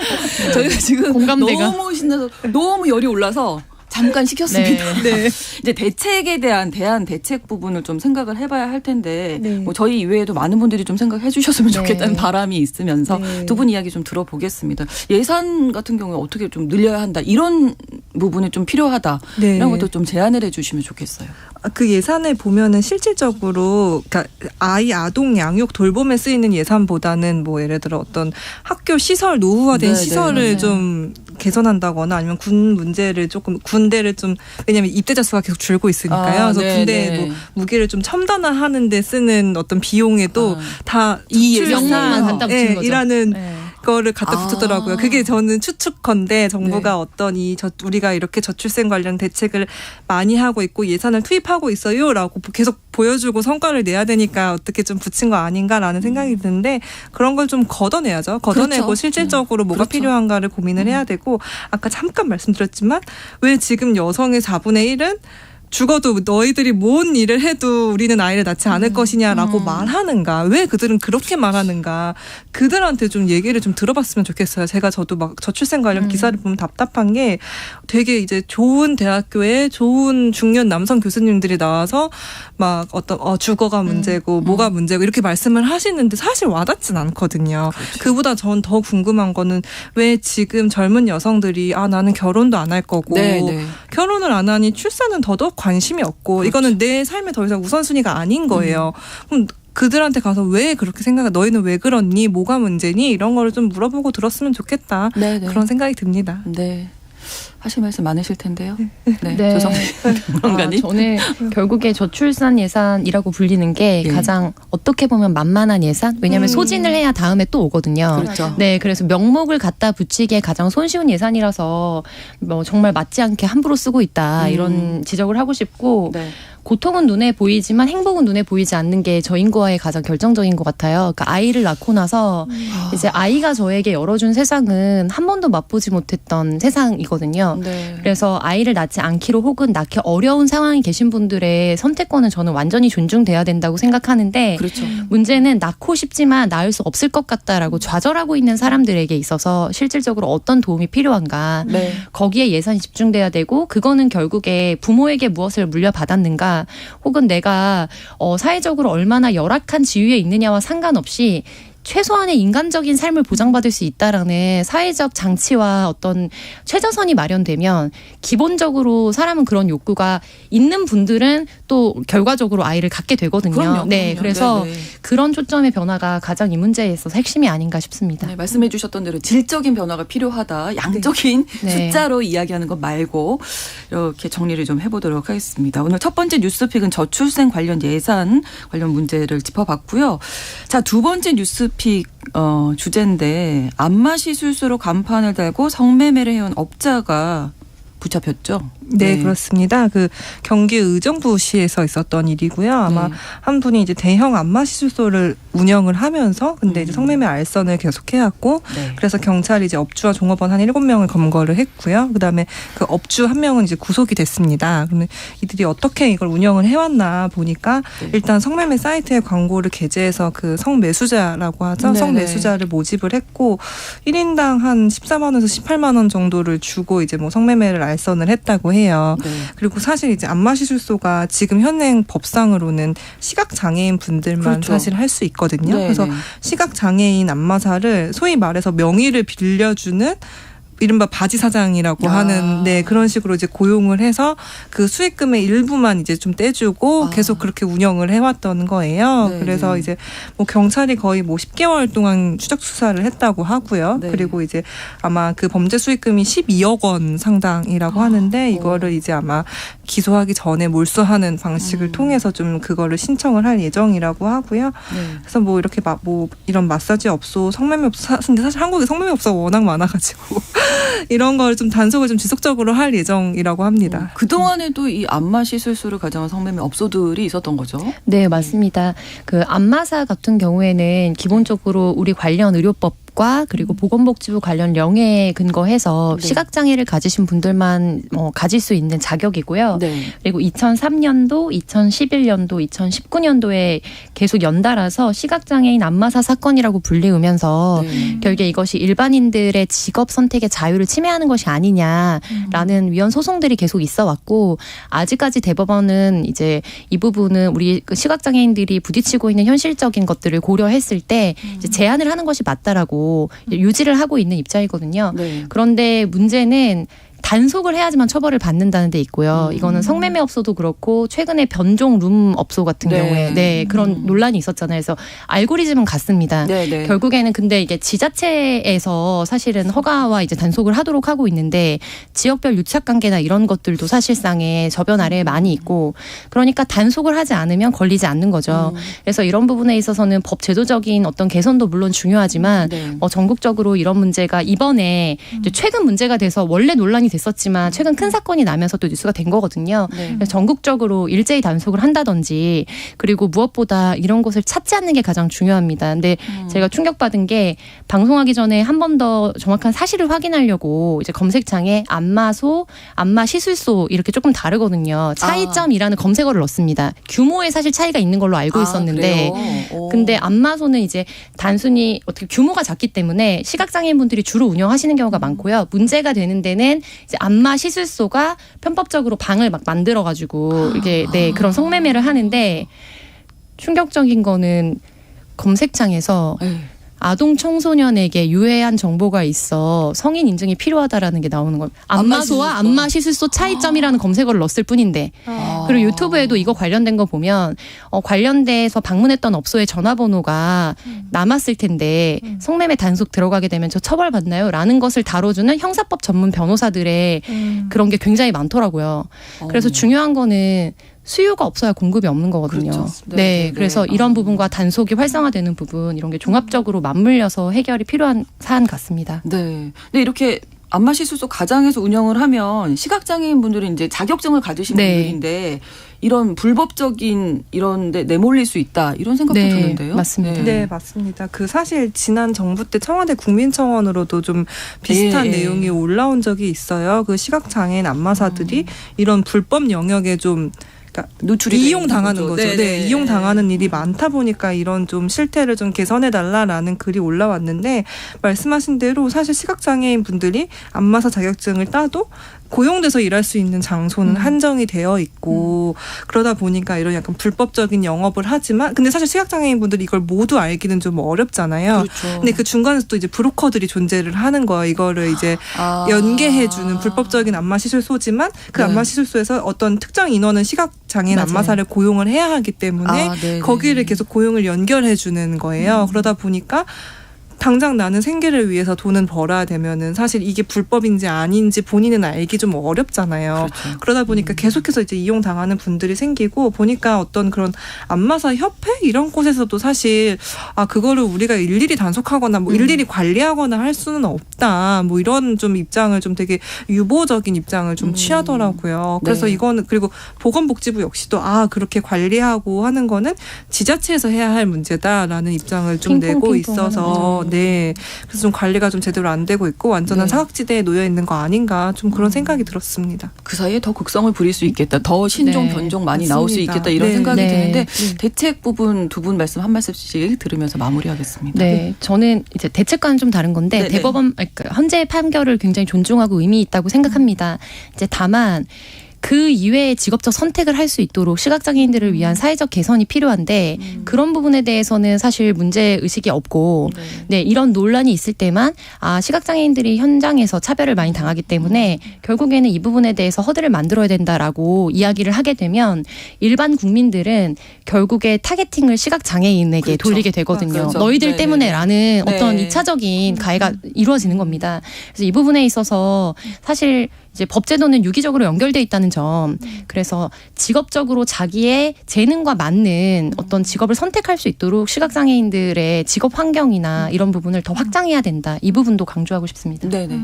저희가 지금 공감대가. 너무 신나서 너무 열이 올라서 잠깐 시켰습니다. 네. 이제 대책에 대한 대책 부분을 좀 생각을 해봐야 할 텐데 네. 뭐 저희 이외에도 많은 분들이 좀 생각해 주셨으면 좋겠다는 바람이 있으면서 네. 두 분 이야기 좀 들어보겠습니다. 예산 같은 경우에 어떻게 좀 늘려야 한다 이런 부분이 좀 필요하다 네. 이런 것도 좀 제안을 해주시면 좋겠어요. 그 예산을 보면은 실질적으로 그러니까 아동 양육 돌봄에 쓰이는 예산보다는 뭐 예를 들어 어떤 학교 시설 노후화된 네, 시설을 네, 좀 개선한다거나 아니면 군대를 좀 왜냐하면 입대자 수가 계속 줄고 있으니까요. 그래서 네, 군대 네. 뭐 무기를 좀 첨단화하는 데 쓰는 어떤 비용에도 다 이 명목만 갖다 붙이는 거죠. 이라는 네. 거를 갖다 붙였더라고요. 그게 저는 추측컨대 정부가 어떤 우리가 이렇게 저출생 관련 대책을 많이 하고 있고 예산을 투입하고 있어요라고 계속 보여주고 성과를 내야 되니까 어떻게 좀 붙인 거 아닌가라는 생각이 드는데 그런 걸 좀 걷어내야죠. 걷어내고 그렇죠. 실질적으로 뭐가 그렇죠. 필요한가를 고민을 해야 되고 아까 잠깐 말씀드렸지만 왜 지금 여성의 4분의 1은 죽어도 너희들이 뭔 일을 해도 우리는 아이를 낳지 않을 것이냐라고 말하는가. 왜 그들은 그렇게 말하는가. 그들한테 좀 얘기를 좀 들어봤으면 좋겠어요. 저도 막 저출생 관련 기사를 보면 답답한 게 되게 이제 좋은 대학교에 좋은 중년 남성 교수님들이 나와서 막 어떤 주거가 문제고 뭐가 문제고 이렇게 말씀을 하시는데 사실 와닿진 않거든요. 그보다 전 더 궁금한 거는 왜 지금 젊은 여성들이 나는 결혼도 안 할 거고 네, 네. 결혼을 안 하니 출산은 더더욱 관심이 없고 이거는 내 삶에 더 이상 우선순위가 아닌 거예요. 그럼 그들한테 가서 왜 그렇게 생각해? 너희는 왜 그렇니? 뭐가 문제니? 이런 거를 좀 물어보고 들었으면 좋겠다. 네, 네. 그런 생각이 듭니다. 네. 하실 말씀 많으실 텐데요. 네. 네. 조성래 평론가님. 저는 결국에 저출산 예산이라고 불리는 게 예. 가장 어떻게 보면 만만한 예산? 왜냐하면 소진을 해야 다음에 또 오거든요. 그렇죠. 네, 그래서 명목을 갖다 붙이기에 가장 손쉬운 예산이라서 뭐 정말 맞지 않게 함부로 쓰고 있다 이런 지적을 하고 싶고 네. 고통은 눈에 보이지만 행복은 눈에 보이지 않는 게 저 인과의 가장 결정적인 것 같아요. 그러니까 아이를 낳고 나서 이제 아이가 저에게 열어준 세상은 한 번도 맛보지 못했던 세상이거든요. 네. 그래서 아이를 낳지 않기로 혹은 낳기 어려운 상황에 계신 분들의 선택권은 저는 완전히 존중돼야 된다고 생각하는데 그렇죠. 문제는 낳고 싶지만 낳을 수 없을 것 같다라고 좌절하고 있는 사람들에게 있어서 실질적으로 어떤 도움이 필요한가 네. 거기에 예산이 집중돼야 되고 그거는 결국에 부모에게 무엇을 물려받았는가 혹은 내가 사회적으로 얼마나 열악한 지위에 있느냐와 상관없이 최소한의 인간적인 삶을 보장받을 수 있다라는 사회적 장치와 어떤 최저선이 마련되면 기본적으로 사람은 그런 욕구가 있는 분들은 또 결과적으로 아이를 갖게 되거든요. 그럼요. 네, 그럼요. 그래서 네, 네. 그런 초점의 변화가 가장 이 문제에 있어서 핵심이 아닌가 싶습니다. 네, 말씀해 주셨던 대로 질적인 변화가 필요하다. 양적인 네. 숫자로 이야기하는 것 말고 이렇게 정리를 좀 해보도록 하겠습니다. 오늘 첫 번째 뉴스픽은 저출생 관련 예산 관련 문제를 짚어봤고요. 자, 두 번째 뉴스픽 주제인데 안마 시술소로 간판을 달고 성매매를 해온 업자가 붙잡혔죠. 네, 그렇습니다. 그 경기 의정부시에서 있었던 일이고요. 아마 네. 한 분이 이제 대형 안마 시술소를 운영을 하면서 근데 이제 성매매 알선을 계속해왔고 네. 그래서 경찰이 이제 업주와 종업원 한 7명을 검거를 했고요. 그다음에 그 업주 한 명은 이제 구속이 됐습니다. 그러면 이들이 어떻게 이걸 운영을 해왔나 보니까 네. 일단 성매매 사이트에 광고를 게재해서 그 성매수자라고 하죠. 네네. 성매수자를 모집을 했고 1인당 한 14만 원에서 18만 원 정도를 주고 이제 뭐 성매매를 알선을 했다고 해요. 네. 그리고 사실 이제 안마시술소가 지금 현행 법상으로는 시각장애인 분들만 그렇죠. 사실 할 수 있거든요. 네, 그래서 네. 시각장애인 안마사를 소위 말해서 명의를 빌려주는 이른바 바지 사장이라고 아. 하는 네 그런 식으로 이제 고용을 해서 그 수익금의 일부만 이제 좀 떼주고 아. 계속 그렇게 운영을 해왔던 거예요. 네, 그래서 네. 이제 뭐 경찰이 거의 뭐 10개월 동안 추적 수사를 했다고 하고요. 네. 그리고 이제 아마 그 범죄 수익금이 12억 원 상당이라고 하는데 이거를 이제 아마 기소하기 전에 몰수하는 방식을 통해서 좀 그거를 신청을 할 예정이라고 하고요. 네. 그래서 뭐 이렇게 뭐 이런 마사지 업소, 성매매 업소, 근데 사실 한국에 성매매 업소가 워낙 많아가지고 이런 걸 좀 단속을 좀 지속적으로 할 예정이라고 합니다. 그 동안에도 이 안마 시술소를 가정한 성매매 업소들이 있었던 거죠. 네, 맞습니다. 그 안마사 같은 경우에는 기본적으로 우리 관련 의료법과 그리고 보건복지부 관련 령에 근거해서 네. 시각장애를 가지신 분들만 가질 수 있는 자격이고요. 네. 그리고 2003년도, 2011년도, 2019년도에 계속 연달아서 시각장애인 안마사 사건이라고 불리우면서 네. 결국에 이것이 일반인들의 직업 선택의 자유를 침해하는 것이 아니냐라는 위헌 소송들이 계속 있어 왔고 아직까지 대법원은 이제 이 부분은 우리 그 시각장애인들이 부딪히고 있는 현실적인 것들을 고려했을 때 이제 제한을 하는 것이 맞다라고 유지를 하고 있는 입장이거든요. 네. 그런데 문제는 단속을 해야지만 처벌을 받는다는 데 있고요. 이거는 성매매 업소도 그렇고 최근에 변종 룸 업소 같은 네. 경우에 그런 논란이 있었잖아요. 그래서 알고리즘은 같습니다. 네, 네. 결국에는 근데 이게 지자체에서 사실은 허가와 이제 단속을 하도록 하고 있는데 지역별 유착 관계나 이런 것들도 사실상의 저변 아래에 많이 있고 그러니까 단속을 하지 않으면 걸리지 않는 거죠. 그래서 이런 부분에 있어서는 법 제도적인 어떤 개선도 물론 중요하지만 네. 전국적으로 이런 문제가 이번에 이제 최근 문제가 돼서 원래 논란이 됐었지만 최근 큰 사건이 나면서 또 뉴스가 된 거거든요. 네. 그래서 전국적으로 일제히 단속을 한다든지 그리고 무엇보다 이런 곳을 찾지 않는 게 가장 중요합니다. 근데 제가 충격받은 게 방송하기 전에 한 번 더 정확한 사실을 확인하려고 이제 검색창에 안마소, 안마시술소 이렇게 조금 다르거든요. 차이점이라는 검색어를 넣습니다. 규모에 사실 차이가 있는 걸로 알고 있었는데 근데 안마소는 이제 단순히 어떻게 규모가 작기 때문에 시각장애인 분들이 주로 운영하시는 경우가 많고요. 문제가 되는 데는 이제 안마 시술소가 편법적으로 방을 막 만들어가지고 이게 그런 성매매를 하는데 충격적인 거는 검색창에서 네. 아동 청소년에게 유해한 정보가 있어 성인 인증이 필요하다라는 게 나오는 거예요. 안마소와 시술소. 안마 시술소 차이점이라는 검색어를 넣었을 뿐인데 그리고 유튜브에도 이거 관련된 거 보면 관련돼서 방문했던 업소의 전화번호가 남았을 텐데 성매매 단속 들어가게 되면 저 처벌받나요? 라는 것을 다뤄주는 형사법 전문 변호사들의 그런 게 굉장히 많더라고요. 그래서 중요한 거는 수요가 없어야 공급이 없는 거거든요. 그렇죠. 네, 네, 그래서 네. 이런 부분과 단속이 활성화되는 부분 이런 게 종합적으로 맞물려서 해결이 필요한 사안 같습니다. 네. 근데 이렇게 안마 시술소 가장에서 운영을 하면 시각장애인 분들은 이제 자격증을 가지신 네. 분들인데 이런 불법적인 이런 데 내몰릴 수 있다 이런 생각도 네, 드는데요. 맞습니다. 네, 맞습니다. 그 사실 지난 정부 때 청와대 국민청원으로도 좀 비슷한 예, 예. 내용이 올라온 적이 있어요. 그 시각장애인 안마사들이 이런 불법 영역에 좀 그러니까 노출이 이용 당하는 거죠. 네, 네, 이용 당하는 일이 많다 보니까 이런 좀 실태를 좀 개선해 달라라는 글이 올라왔는데 말씀하신 대로 사실 시각장애인 분들이 안마사 자격증을 따도 고용돼서 일할 수 있는 장소는 한정이 되어 있고 그러다 보니까 이런 약간 불법적인 영업을 하지만 근데 사실 시각장애인 분들이 이걸 모두 알기는 좀 어렵잖아요. 그렇죠. 근데 그 중간에서 또 이제 브로커들이 존재를 하는 거예요. 이거를 이제 연계해주는 불법적인 안마 시술소지만 그 네. 안마 시술소에서 어떤 특정 인원은 시각장애인 맞아요. 안마사를 고용을 해야 하기 때문에 네, 거기를 계속 고용을 연결해주는 거예요. 그러다 보니까 당장 나는 생계를 위해서 돈은 벌어야 되면은 사실 이게 불법인지 아닌지 본인은 알기 좀 어렵잖아요. 그렇죠. 그러다 보니까 계속해서 이제 이용당하는 분들이 생기고 보니까 어떤 그런 안마사 협회 이런 곳에서도 사실 그거를 우리가 일일이 단속하거나 뭐 일일이 관리하거나 할 수는 없다. 뭐 이런 좀 입장을 좀 되게 유보적인 입장을 좀 취하더라고요. 그래서 네. 이거는 그리고 보건복지부 역시도 그렇게 관리하고 하는 거는 지자체에서 해야 할 문제다라는 입장을 좀 내고 있어서 네. 그래서 좀 관리가 좀 제대로 안 되고 있고 완전한 네. 사각지대에 놓여 있는 거 아닌가 좀 그런 생각이 들었습니다. 그 사이에 더 극성을 부릴 수 있겠다. 더 신종 네. 변종 많이 나올 수 맞습니다. 있겠다. 이런 네. 생각이 네. 드는데 대책 부분 두 분 말씀 한 말씀씩 들으면서 마무리하겠습니다. 네, 저는 이제 대책과는 좀 다른 건데 네네. 대법원 그러니까 헌재 판결을 굉장히 존중하고 의미 있다고 생각합니다. 이제 다만 그 이외의 직업적 선택을 할 수 있도록 시각장애인들을 위한 사회적 개선이 필요한데 그런 부분에 대해서는 사실 문제 의식이 없고 네, 이런 논란이 있을 때만 시각장애인들이 현장에서 차별을 많이 당하기 때문에 결국에는 이 부분에 대해서 허들을 만들어야 된다라고 이야기를 하게 되면 일반 국민들은 결국에 타겟팅을 시각장애인에게 그렇죠. 돌리게 되거든요. 그렇죠. 너희들 네네. 때문에라는 어떤 네. 2차적인 가해가 이루어지는 겁니다. 그래서 이 부분에 있어서 사실 이제 법제도는 유기적으로 연결돼 있다는 점. 그래서 직업적으로 자기의 재능과 맞는 어떤 직업을 선택할 수 있도록 시각장애인들의 직업 환경이나 이런 부분을 더 확장해야 된다. 이 부분도 강조하고 싶습니다. 네네.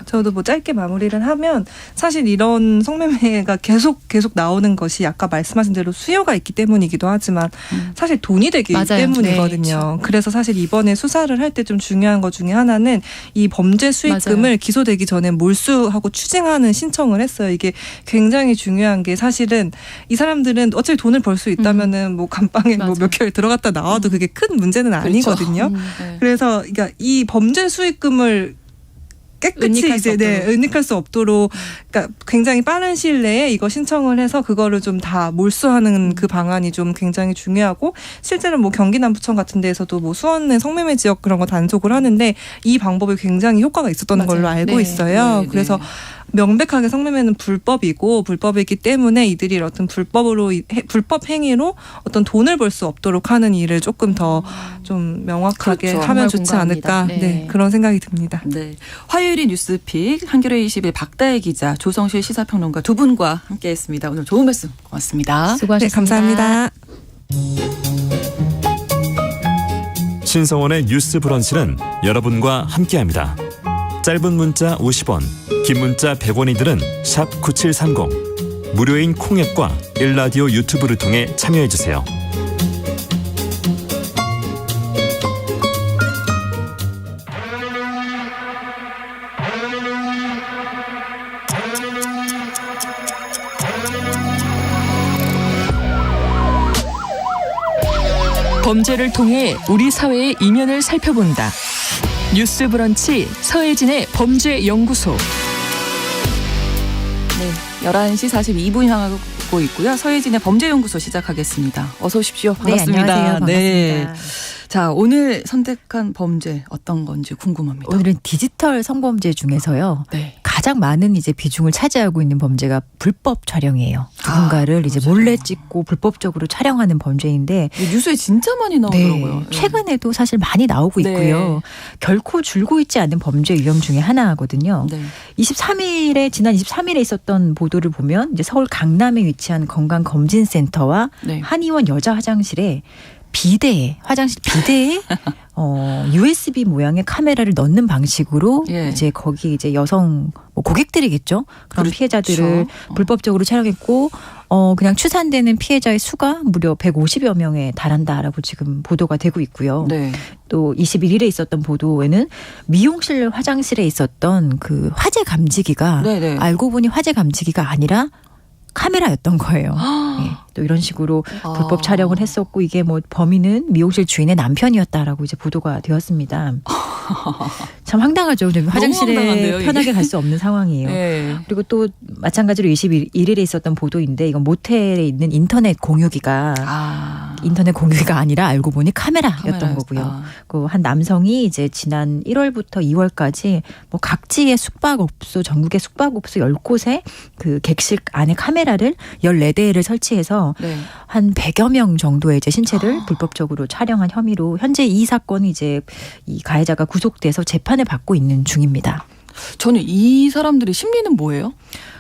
저도 뭐 짧게 마무리를 하면 사실 이런 성매매가 계속 나오는 것이 아까 말씀하신 대로 수요가 있기 때문이기도 하지만 사실 돈이 되기 맞아요. 때문이거든요. 네, 그래서 사실 이번에 수사를 할 때 좀 중요한 것 중에 하나는 이 범죄 수익금을 맞아요. 기소되기 전에 몰수하고 추징하는 신청을 했어요. 이게 굉장히 중요한 게 사실은 이 사람들은 어차피 돈을 벌 수 있다면은 뭐 감방에 뭐 맞아. 몇 개월 들어갔다 나와도 그게 큰 문제는 아니거든요. 네. 그래서 그러니까 이 범죄 수익금을 깨끗이 은닉할 수 이제 없도록. 은닉할 수 없도록 그러니까 굉장히 빠른 시일 내에 이거 신청을 해서 그거를 좀 다 몰수하는 그 방안이 좀 굉장히 중요하고 실제로 뭐 경기 남부청 같은 데에서도 뭐 수원의 성매매 지역 그런 거 단속을 하는데 이 방법이 굉장히 효과가 있었던 맞아요. 걸로 알고 네. 있어요. 네, 그래서 네. 명백하게 성매매는 불법이기 때문에 이들이 어떤 불법 행위로 어떤 돈을 벌 수 없도록 하는 일을 조금 더 좀 명확하게 그렇죠. 하면 정말 좋지 공감합니다. 않을까 네. 네, 그런 생각이 듭니다. 네. 화요일이 뉴스픽 한겨레 20일 박다혜 기자, 조성실 시사평론가 두 분과 함께했습니다. 오늘 좋은 말씀 고맙습니다. 네, 수고하셨습니다. 감사합니다. 신성원의 뉴스 브런치는 여러분과 함께합니다. 짧은 문자 50원, 긴 문자 100원이들은 샵 9730. 무료인 콩앱과 일라디오 유튜브를 통해 참여해주세요. 범죄를 통해 우리 사회의 이면을 살펴본다. 뉴스 브런치 서혜진의 범죄연구소. 네. 11시 42분 향하고 있고요. 서혜진의 범죄연구소 시작하겠습니다. 어서 오십시오. 반갑습니다. 네, 안녕하세요. 네. 반갑습니다. 자, 오늘 선택한 범죄 어떤 건지 궁금합니다. 오늘은 디지털 성범죄 중에서요. 네. 가장 많은 이제 비중을 차지하고 있는 범죄가 불법 촬영이에요. 누군가를 이제 맞아요. 몰래 찍고 불법적으로 촬영하는 범죄인데 뉴스에 진짜 많이 나오더라고요. 네, 최근에도 사실 많이 나오고 네. 있고요. 결코 줄고 있지 않는 범죄 유형 중에 하나거든요. 네. 지난 23일에 있었던 보도를 보면 이제 서울 강남에 위치한 건강검진센터와 네. 한의원 여자 화장실에 화장실 비데에 USB 모양의 카메라를 넣는 방식으로 예. 이제 거기 이제 여성 고객들이겠죠. 그런 그렇죠. 피해자들을 불법적으로 촬영했고 그냥 추산되는 피해자의 수가 무려 150여 명에 달한다라고 지금 보도가 되고 있고요. 네. 또 21일에 있었던 보도에는 미용실 화장실에 있었던 그 화재 감지기가 네네. 알고 보니 화재 감지기가 아니라 카메라였던 거예요. 네, 또 이런 식으로 불법 촬영을 했었고 이게 뭐 범인은 미용실 주인의 남편이었다라고 이제 보도가 되었습니다. 참 황당하죠. 화장실에 황당한데요, 이게. 편하게 갈 수 없는 상황이에요. 네. 그리고 또 마찬가지로 21일에 있었던 보도인데 이건 모텔에 있는 인터넷 공유기가 인터넷 공유기가 아니라 알고 보니 카메라였던 거고요. 그 한 남성이 이제 지난 1월부터 2월까지 뭐 각지의 숙박업소, 전국의 숙박업소 10곳에 그 객실 안에 카메라를 14대를 설치해서 네. 한 100여 명 정도의 이제 신체를 불법적으로 촬영한 혐의로 현재 이 사건이 이제 이 가해자가 구속돼서 재판을 받고 있는 중입니다. 저는 이 사람들의 심리는 뭐예요?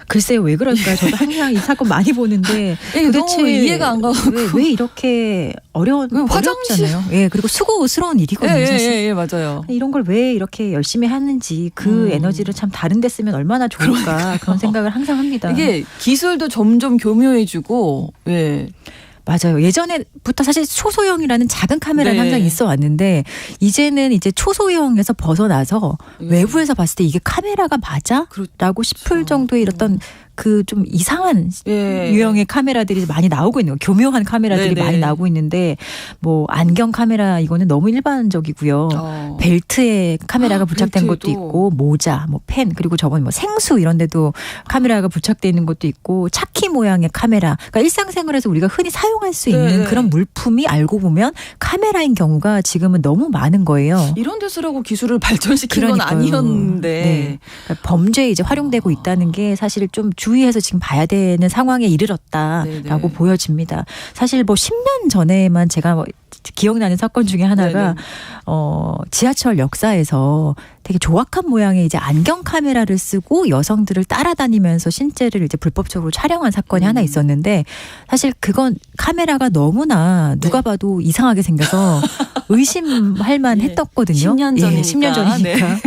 글쎄요, 왜 그럴까요? 저도 항상 이 사건 많이 보는데 도대체 너무 이해가 안 가고 왜 이렇게 어렵잖아요. 예, 그리고 수고스러운 일이거든요. 사실. 예, 맞아요. 이런 걸 왜 이렇게 열심히 하는지 그 에너지를 참 다른 데 쓰면 얼마나 좋을까 그런 생각을 항상 합니다. 이게 기술도 점점 교묘해지고 예. 맞아요. 예전에부터 사실 초소형이라는 작은 카메라는 네. 항상 있어 왔는데 이제는 이제 초소형에서 벗어나서 외부에서 봤을 때 이게 카메라가 맞아? 라고 싶을 정도의 이런 그 좀 이상한 유형의 카메라들이 많이 나오고 있는 거예요. 교묘한 카메라들이 많이 나오고 있는데 뭐 안경 카메라 이거는 너무 일반적이고요. 벨트에 카메라가 부착된 것도 있고 모자, 뭐 펜 그리고 저번 뭐 생수 이런 데도 카메라가 부착되어 있는 것도 있고 차키 모양의 카메라. 그러니까 일상생활에서 우리가 흔히 사용할 수 있는 그런 물품이 알고 보면 카메라인 경우가 지금은 너무 많은 거예요. 이런 데 쓰라고 기술을 발전시킨 건 아니었는데 네. 그러니까 범죄에 이제 활용되고 있다는 게 사실 좀 주의해서 지금 봐야 되는 상황에 이르렀다라고 보여집니다. 사실 뭐 10년 전에만 제가 뭐 기억나는 사건 중에 하나가 지하철 역사에서 되게 조악한 모양의 이제 안경 카메라를 쓰고 여성들을 따라다니면서 신체를 이제 불법적으로 촬영한 사건이 하나 있었는데 사실 그건 카메라가 너무나 누가 봐도 이상하게 생겨서 의심할 만했었거든요. 10년 전이니까. 예, 10년 전이니까.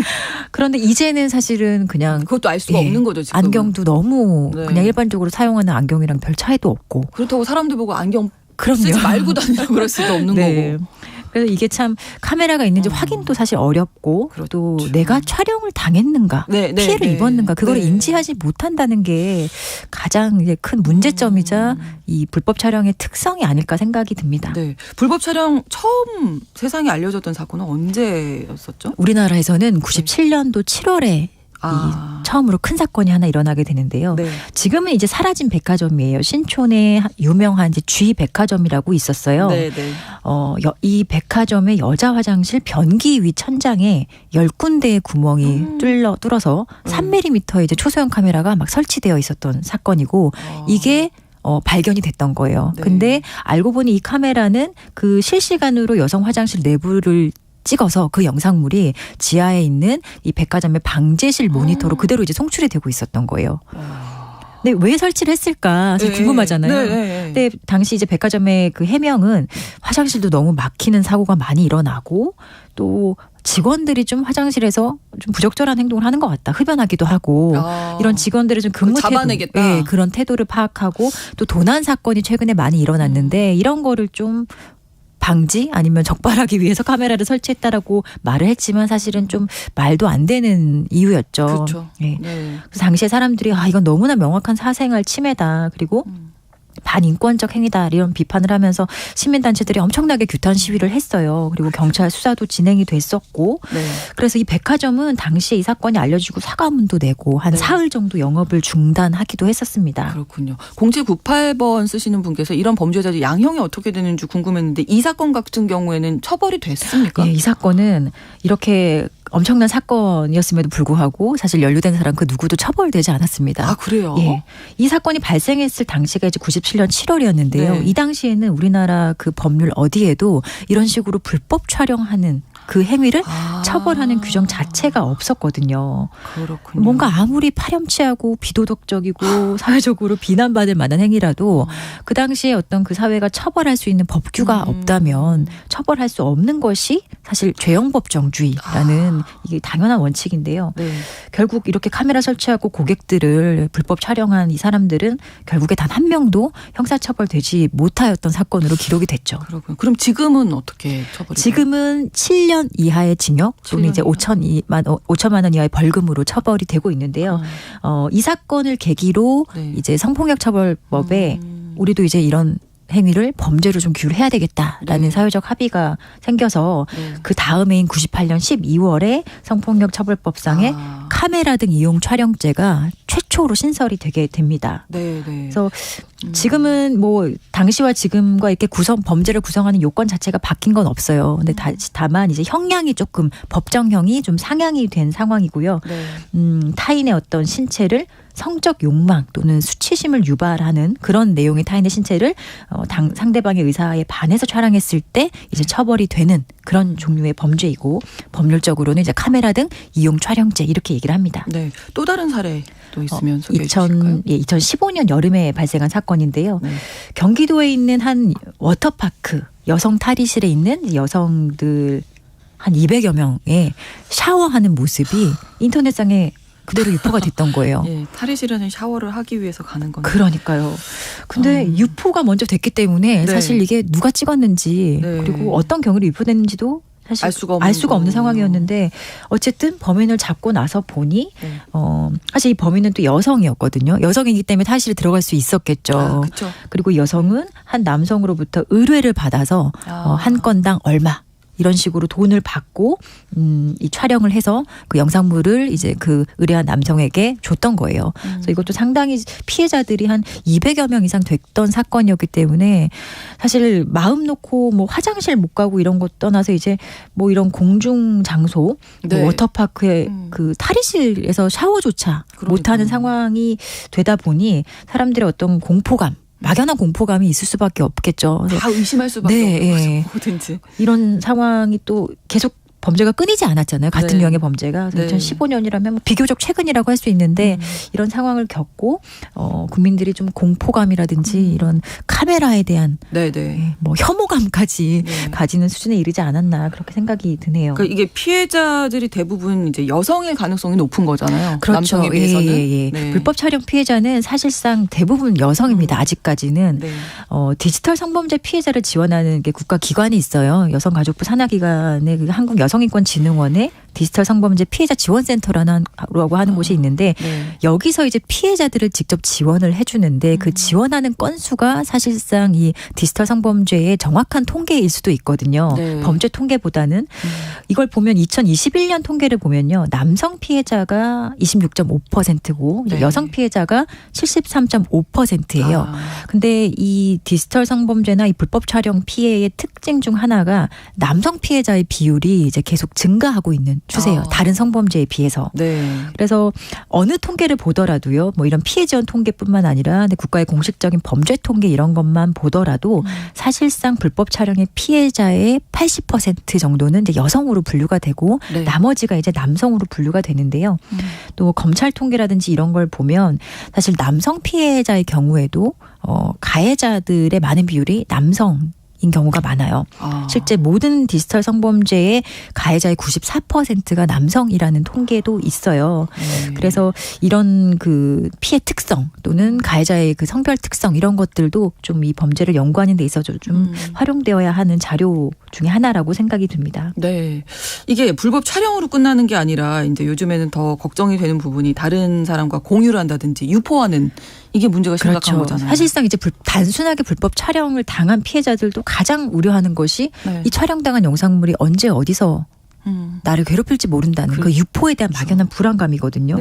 그런데 이제는 사실은 그냥 그것도 알 수가 없는 거죠. 지금. 안경도 너무 그냥 일반적으로 사용하는 안경이랑 별 차이도 없고. 그렇다고 사람들 보고 안경 그럼요. 쓰지 말고 다니라고 그럴 수도 없는 거고. 그래서 이게 참 카메라가 있는지 확인도 사실 어렵고 또 내가 촬영을 당했는가 피해를 입었는가 그걸 인지하지 못한다는 게 가장 이제 큰 문제점이자 이 불법 촬영의 특성이 아닐까 생각이 듭니다. 네. 불법 촬영 처음 세상에 알려졌던 사건은 언제였었죠? 우리나라에서는 97년도 7월에 처음으로 큰 사건이 하나 일어나게 되는데요. 지금은 이제 사라진 백화점이에요. 신촌에 유명한 이제 G 백화점이라고 있었어요. 이 백화점의 여자 화장실 변기 위 천장에 10군데의 구멍이 뚫어서 3mm의 이제 초소형 카메라가 막 설치되어 있었던 사건이고 이게 발견이 됐던 거예요. 근데 알고 보니 이 카메라는 그 실시간으로 여성 화장실 내부를 찍어서 그 영상물이 지하에 있는 이 백화점의 방제실 모니터로 그대로 이제 송출이 되고 있었던 거예요. 근데 왜 설치를 했을까 사실 궁금하잖아요. 근데 당시 이제 백화점의 그 해명은 화장실도 너무 막히는 사고가 많이 일어나고 또 직원들이 좀 화장실에서 좀 부적절한 행동을 하는 것 같다. 흡연하기도 하고 이런 직원들의 좀 근무 태도, 그런 태도를 파악하고 또 도난 사건이 최근에 많이 일어났는데 이런 거를 좀 방지 아니면 적발하기 위해서 카메라를 설치했다라고 말을 했지만 사실은 좀 말도 안 되는 이유였죠. 그렇죠. 그래서 당시에 사람들이 이건 너무나 명확한 사생활 침해다. 그리고 반인권적 행위다 이런 비판을 하면서 시민단체들이 엄청나게 규탄 시위를 했어요. 그리고 경찰 수사도 진행이 됐었고 그래서 이 백화점은 당시에 이 사건이 알려지고 사과문도 내고 한 사흘 정도 영업을 중단하기도 했었습니다. 그렇군요. 0798번 쓰시는 분께서 이런 범죄자들 양형이 어떻게 되는지 궁금했는데 이 사건 같은 경우에는 처벌이 됐습니까? 이 사건은 이렇게 엄청난 사건이었음에도 불구하고 사실 연루된 사람 그 누구도 처벌되지 않았습니다. 아, 그래요? 이 사건이 발생했을 당시가 이제 97년 7월이었는데요. 이 당시에는 우리나라 그 법률 어디에도 이런 식으로 불법 촬영하는 그 행위를 처벌하는 규정 자체가 없었거든요. 그렇군요. 뭔가 아무리 파렴치하고 비도덕적이고 사회적으로 비난받을 만한 행위라도 그 당시에 어떤 그 사회가 처벌할 수 있는 법규가 없다면 처벌할 수 없는 것이 사실 죄형법정주의라는 이게 당연한 원칙인데요. 결국 이렇게 카메라 설치하고 고객들을 불법 촬영한 이 사람들은 결국에 단 한 명도 형사처벌되지 못하였던 사건으로 기록이 됐죠. 그렇군요. 그럼 지금은 어떻게 처벌이? 지금은 7년 이하의 징역 또는 이제 5천만 원 이하의 벌금으로 처벌이 되고 있는데요. 이 사건을 계기로 이제 성폭력 처벌법에 우리도 이제 이런 행위를 범죄로 좀 규율 해야 되겠다라는 사회적 합의가 생겨서 그 다음해인 98년 12월에 성폭력 처벌법상에 카메라 등 이용 촬영죄가 최초로 신설이 되게 됩니다. 그래서 지금은 뭐 당시와 지금과 이렇게 범죄를 구성하는 요건 자체가 바뀐 건 없어요. 근데 다만 이제 형량이 조금 법정형이 좀 상향이 된 상황이고요. 타인의 어떤 신체를 성적 욕망 또는 수치심을 유발하는 그런 내용의 타인의 신체를 상대방의 의사에 반해서 촬영했을 때 이제 처벌이 되는 그런 종류의 범죄이고 법률적으로는 이제 카메라 등 이용 촬영죄 이렇게 얘기를 합니다. 네. 또 다른 사례도 있으면 소개해 주실까요? 2015년 여름에 발생한 사건인데요. 경기도에 있는 한 워터파크 여성 탈의실에 있는 여성들 한 200여 명의 샤워하는 모습이 인터넷상에 그대로 유포가 됐던 거예요. 예, 탈의실에는 샤워를 하기 위해서 가는 건데. 그러니까요. 근데 유포가 먼저 됐기 때문에 사실 이게 누가 찍었는지 그리고 어떤 경위로 유포됐는지도 사실 알 수가 없는 상황이었는데 어쨌든 범인을 잡고 나서 보니 사실 이 범인은 또 여성이었거든요. 여성이기 때문에 탈의실에 들어갈 수 있었겠죠. 그렇죠. 그리고 이 여성은 한 남성으로부터 의뢰를 받아서 한 건당 얼마 이런 식으로 돈을 받고 이 촬영을 해서 그 영상물을 이제 그 의뢰한 남성에게 줬던 거예요. 그래서 이것도 상당히 피해자들이 한 200여 명 이상 됐던 사건이었기 때문에 사실 마음 놓고 뭐 화장실 못 가고 이런 것 떠나서 이제 뭐 이런 공중 장소 뭐 워터파크의 그 탈의실에서 샤워조차 못하는 상황이 되다 보니 사람들의 어떤 공포감 막연한 공포감이 있을 수밖에 없겠죠. 다 의심할 수밖에 없고 뭐든지. 이런 상황이 또 계속 범죄가 끊이지 않았잖아요. 같은 유형의 범죄가. 2015년이라면 뭐 비교적 최근이라고 할 수 있는데 이런 상황을 겪고 국민들이 좀 공포감이라든지 이런 카메라에 대한 뭐 혐오감까지 가지는 수준에 이르지 않았나 그렇게 생각이 드네요. 그러니까 이게 피해자들이 대부분 이제 여성일 가능성이 높은 거잖아요. 그렇죠. 남성에 비해서는. 불법 촬영 피해자는 사실상 대부분 여성입니다. 아직까지는. 디지털 성범죄 피해자를 지원하는 게 국가기관이 있어요. 여성가족부 산하기관의 그 한국여성인권진흥원의 디지털 성범죄 피해자 지원센터라고 하는 곳이 있는데 여기서 이제 피해자들을 직접 지원을 해주는데 그 지원하는 건수가 사실상 이 디지털 성범죄의 정확한 통계일 수도 있거든요. 범죄 통계보다는 이걸 보면 2021년 통계를 보면요. 남성 피해자가 26.5%고 여성 피해자가 73.5%예요. 근데 이 디지털 성범죄나 이 불법 촬영 피해의 특징 중 하나가 남성 피해자의 비율이 이제 계속 증가하고 있는 추세예요. 다른 성범죄에 비해서. 그래서 어느 통계를 보더라도요. 뭐 이런 피해 지원 통계뿐만 아니라 국가의 공식적인 범죄 통계 이런 것만 보더라도 사실상 불법 촬영의 피해자의 80% 정도는 이제 여성으로 분류가 되고 나머지가 이제 남성으로 분류가 되는데요. 또 검찰 통계라든지 이런 걸 보면 사실 남성 피해자의 경우에도 가해자들의 많은 비율이 남성 인 경우가 많아요. 실제 모든 디지털 성범죄의 가해자의 94%가 남성이라는 통계도 있어요. 그래서 이런 그 피해 특성 또는 가해자의 그 성별 특성 이런 것들도 좀 이 범죄를 연구하는 데 있어서 좀 활용되어야 하는 자료 중에 하나라고 생각이 듭니다. 네. 이게 불법 촬영으로 끝나는 게 아니라 이제 요즘에는 더 걱정이 되는 부분이 다른 사람과 공유를 한다든지 유포하는 이게 문제가 심각한 거잖아요. 사실상 이제 단순하게 불법 촬영을 당한 피해자들도 가장 우려하는 것이 이 촬영당한 영상물이 언제 어디서 나를 괴롭힐지 모른다는 그 유포에 대한 막연한 불안감이거든요.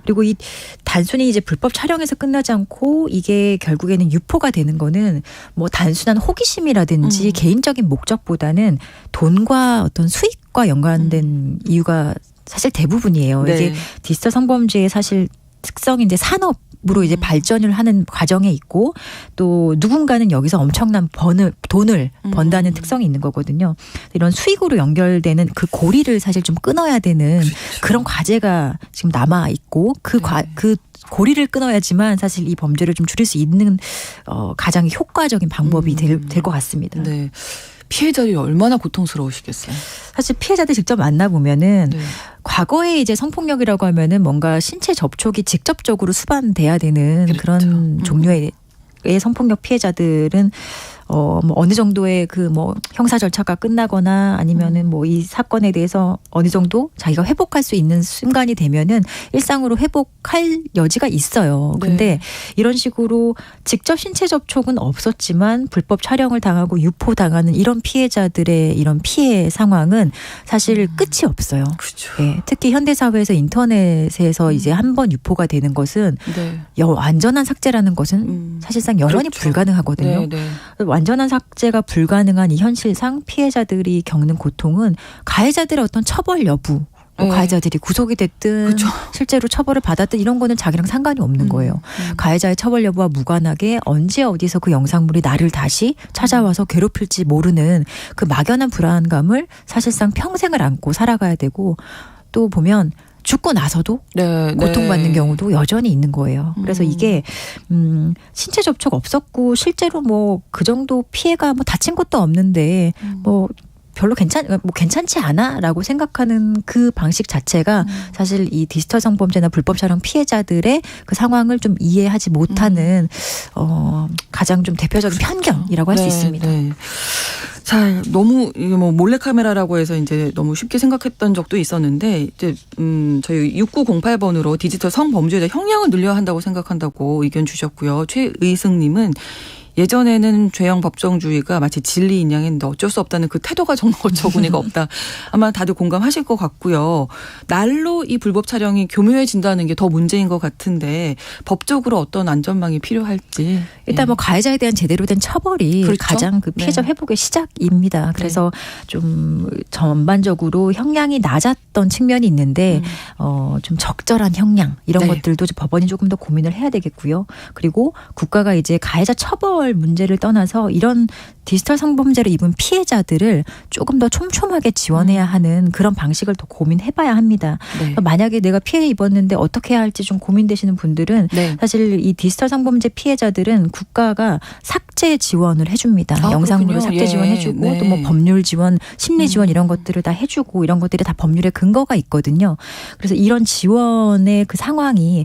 그리고 이 단순히 이제 불법 촬영에서 끝나지 않고 이게 결국에는 유포가 되는 거는 뭐 단순한 호기심이라든지 개인적인 목적보다는 돈과 어떤 수익과 연관된 이유가 사실 대부분이에요. 이게 디지털 성범죄의 사실 특성인데 산업으로 이제 발전을 하는 과정에 있고 또 누군가는 여기서 엄청난 돈을 번다는 특성이 있는 거거든요. 이런 수익으로 연결되는 그 고리를 사실 좀 끊어야 되는 그런 과제가 지금 남아 있고 그 고리를 끊어야지만 사실 이 범죄를 좀 줄일 수 있는 가장 효과적인 방법이 될 것 같습니다. 네. 피해자들이 얼마나 고통스러우시겠어요. 사실 피해자들 직접 만나보면은 과거에 이제 성폭력이라고 하면은 뭔가 신체 접촉이 직접적으로 수반돼야 되는 그런 종류의 성폭력 피해자들은 뭐 어느 정도의 그 뭐 형사 절차가 끝나거나 아니면은 뭐 이 사건에 대해서 어느 정도 자기가 회복할 수 있는 순간이 되면은 일상으로 회복할 여지가 있어요. 근데 이런 식으로 직접 신체 접촉은 없었지만 불법 촬영을 당하고 유포 당하는 이런 피해자들의 이런 피해 상황은 사실 끝이 없어요. 그렇죠. 네, 특히 현대 사회에서 인터넷에서 이제 한번 유포가 되는 것은 완전한 삭제라는 것은 사실상 영원히 불가능하거든요. 완전한 삭제가 불가능한 이 현실상 피해자들이 겪는 고통은 가해자들의 어떤 처벌 여부, 가해자들이 구속이 됐든 실제로 처벌을 받았든 이런 거는 자기랑 상관이 없는 거예요. 가해자의 처벌 여부와 무관하게 언제 어디서 그 영상물이 나를 다시 찾아와서 괴롭힐지 모르는 그 막연한 불안감을 사실상 평생을 안고 살아가야 되고, 또 보면 죽고 나서도 고통받는 경우도 여전히 있는 거예요. 그래서 이게 신체 접촉 없었고 실제로 뭐 그 정도 피해가 뭐 다친 것도 없는데 뭐 별로 괜찮지 않아라고 생각하는 그 방식 자체가 사실 이 디지털 성범죄나 불법 촬영 피해자들의 그 상황을 좀 이해하지 못하는 가장 좀 대표적인 편견이라고 할 수 있습니다. 자, 너무 이게 뭐 몰래카메라라고 해서 이제 너무 쉽게 생각했던 적도 있었는데, 이제 저희 6908번으로 디지털 성범죄자 형량을 늘려야 한다고 생각한다고 의견 주셨고요. 최의승님은 예전에는 죄형 법정주의가 마치 진리인 양인데 어쩔 수 없다는 그 태도가 정말 어처구니가 없다. 아마 다들 공감하실 것 같고요. 날로 이 불법 촬영이 교묘해진다는 게 더 문제인 것 같은데 법적으로 어떤 안전망이 필요할지. 일단 뭐 가해자에 대한 제대로 된 처벌이 가장 그 피해자 회복의 시작입니다. 그래서 좀 전반적으로 형량이 낮았던 측면이 있는데 좀 적절한 형량 이런 것들도 법원이 조금 더 고민을 해야 되겠고요. 그리고 국가가 이제 가해자 처벌 문제를 떠나서 이런 디지털 성범죄를 입은 피해자들을 조금 더 촘촘하게 지원해야 하는 그런 방식을 더 고민해봐야 합니다. 만약에 내가 피해 입었는데 어떻게 해야 할지 좀 고민되시는 분들은 사실 이 디지털 성범죄 피해자들은 국가가 삭제 지원을 해줍니다. 영상물을 삭제 지원해주고 또 뭐 법률 지원, 심리 지원 이런 것들을 다 해주고 이런 것들이 다 법률의 근거가 있거든요. 그래서 이런 지원의 그 상황이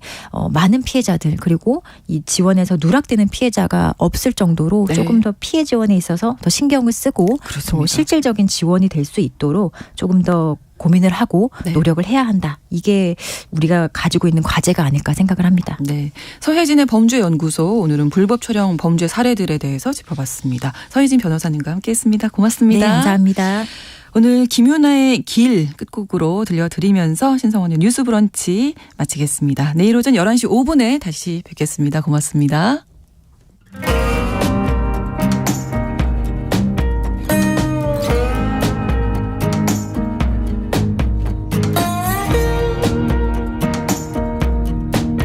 많은 피해자들 그리고 이 지원에서 누락되는 피해자가 없을 정도로 조금 더 피해 지원에 있어서 더 신경을 쓰고 더 실질적인 지원이 될 수 있도록 조금 더 고민을 하고 노력을 해야 한다. 이게 우리가 가지고 있는 과제가 아닐까 생각을 합니다. 네, 서혜진의 범죄연구소, 오늘은 불법 촬영 범죄 사례들에 대해서 짚어봤습니다. 서혜진 변호사님과 함께했습니다. 고맙습니다. 네, 감사합니다. 오늘 김윤아의 길 끝곡으로 들려드리면서 신성원의 뉴스 브런치 마치겠습니다. 내일 오전 11시 5분에 다시 뵙겠습니다. 고맙습니다.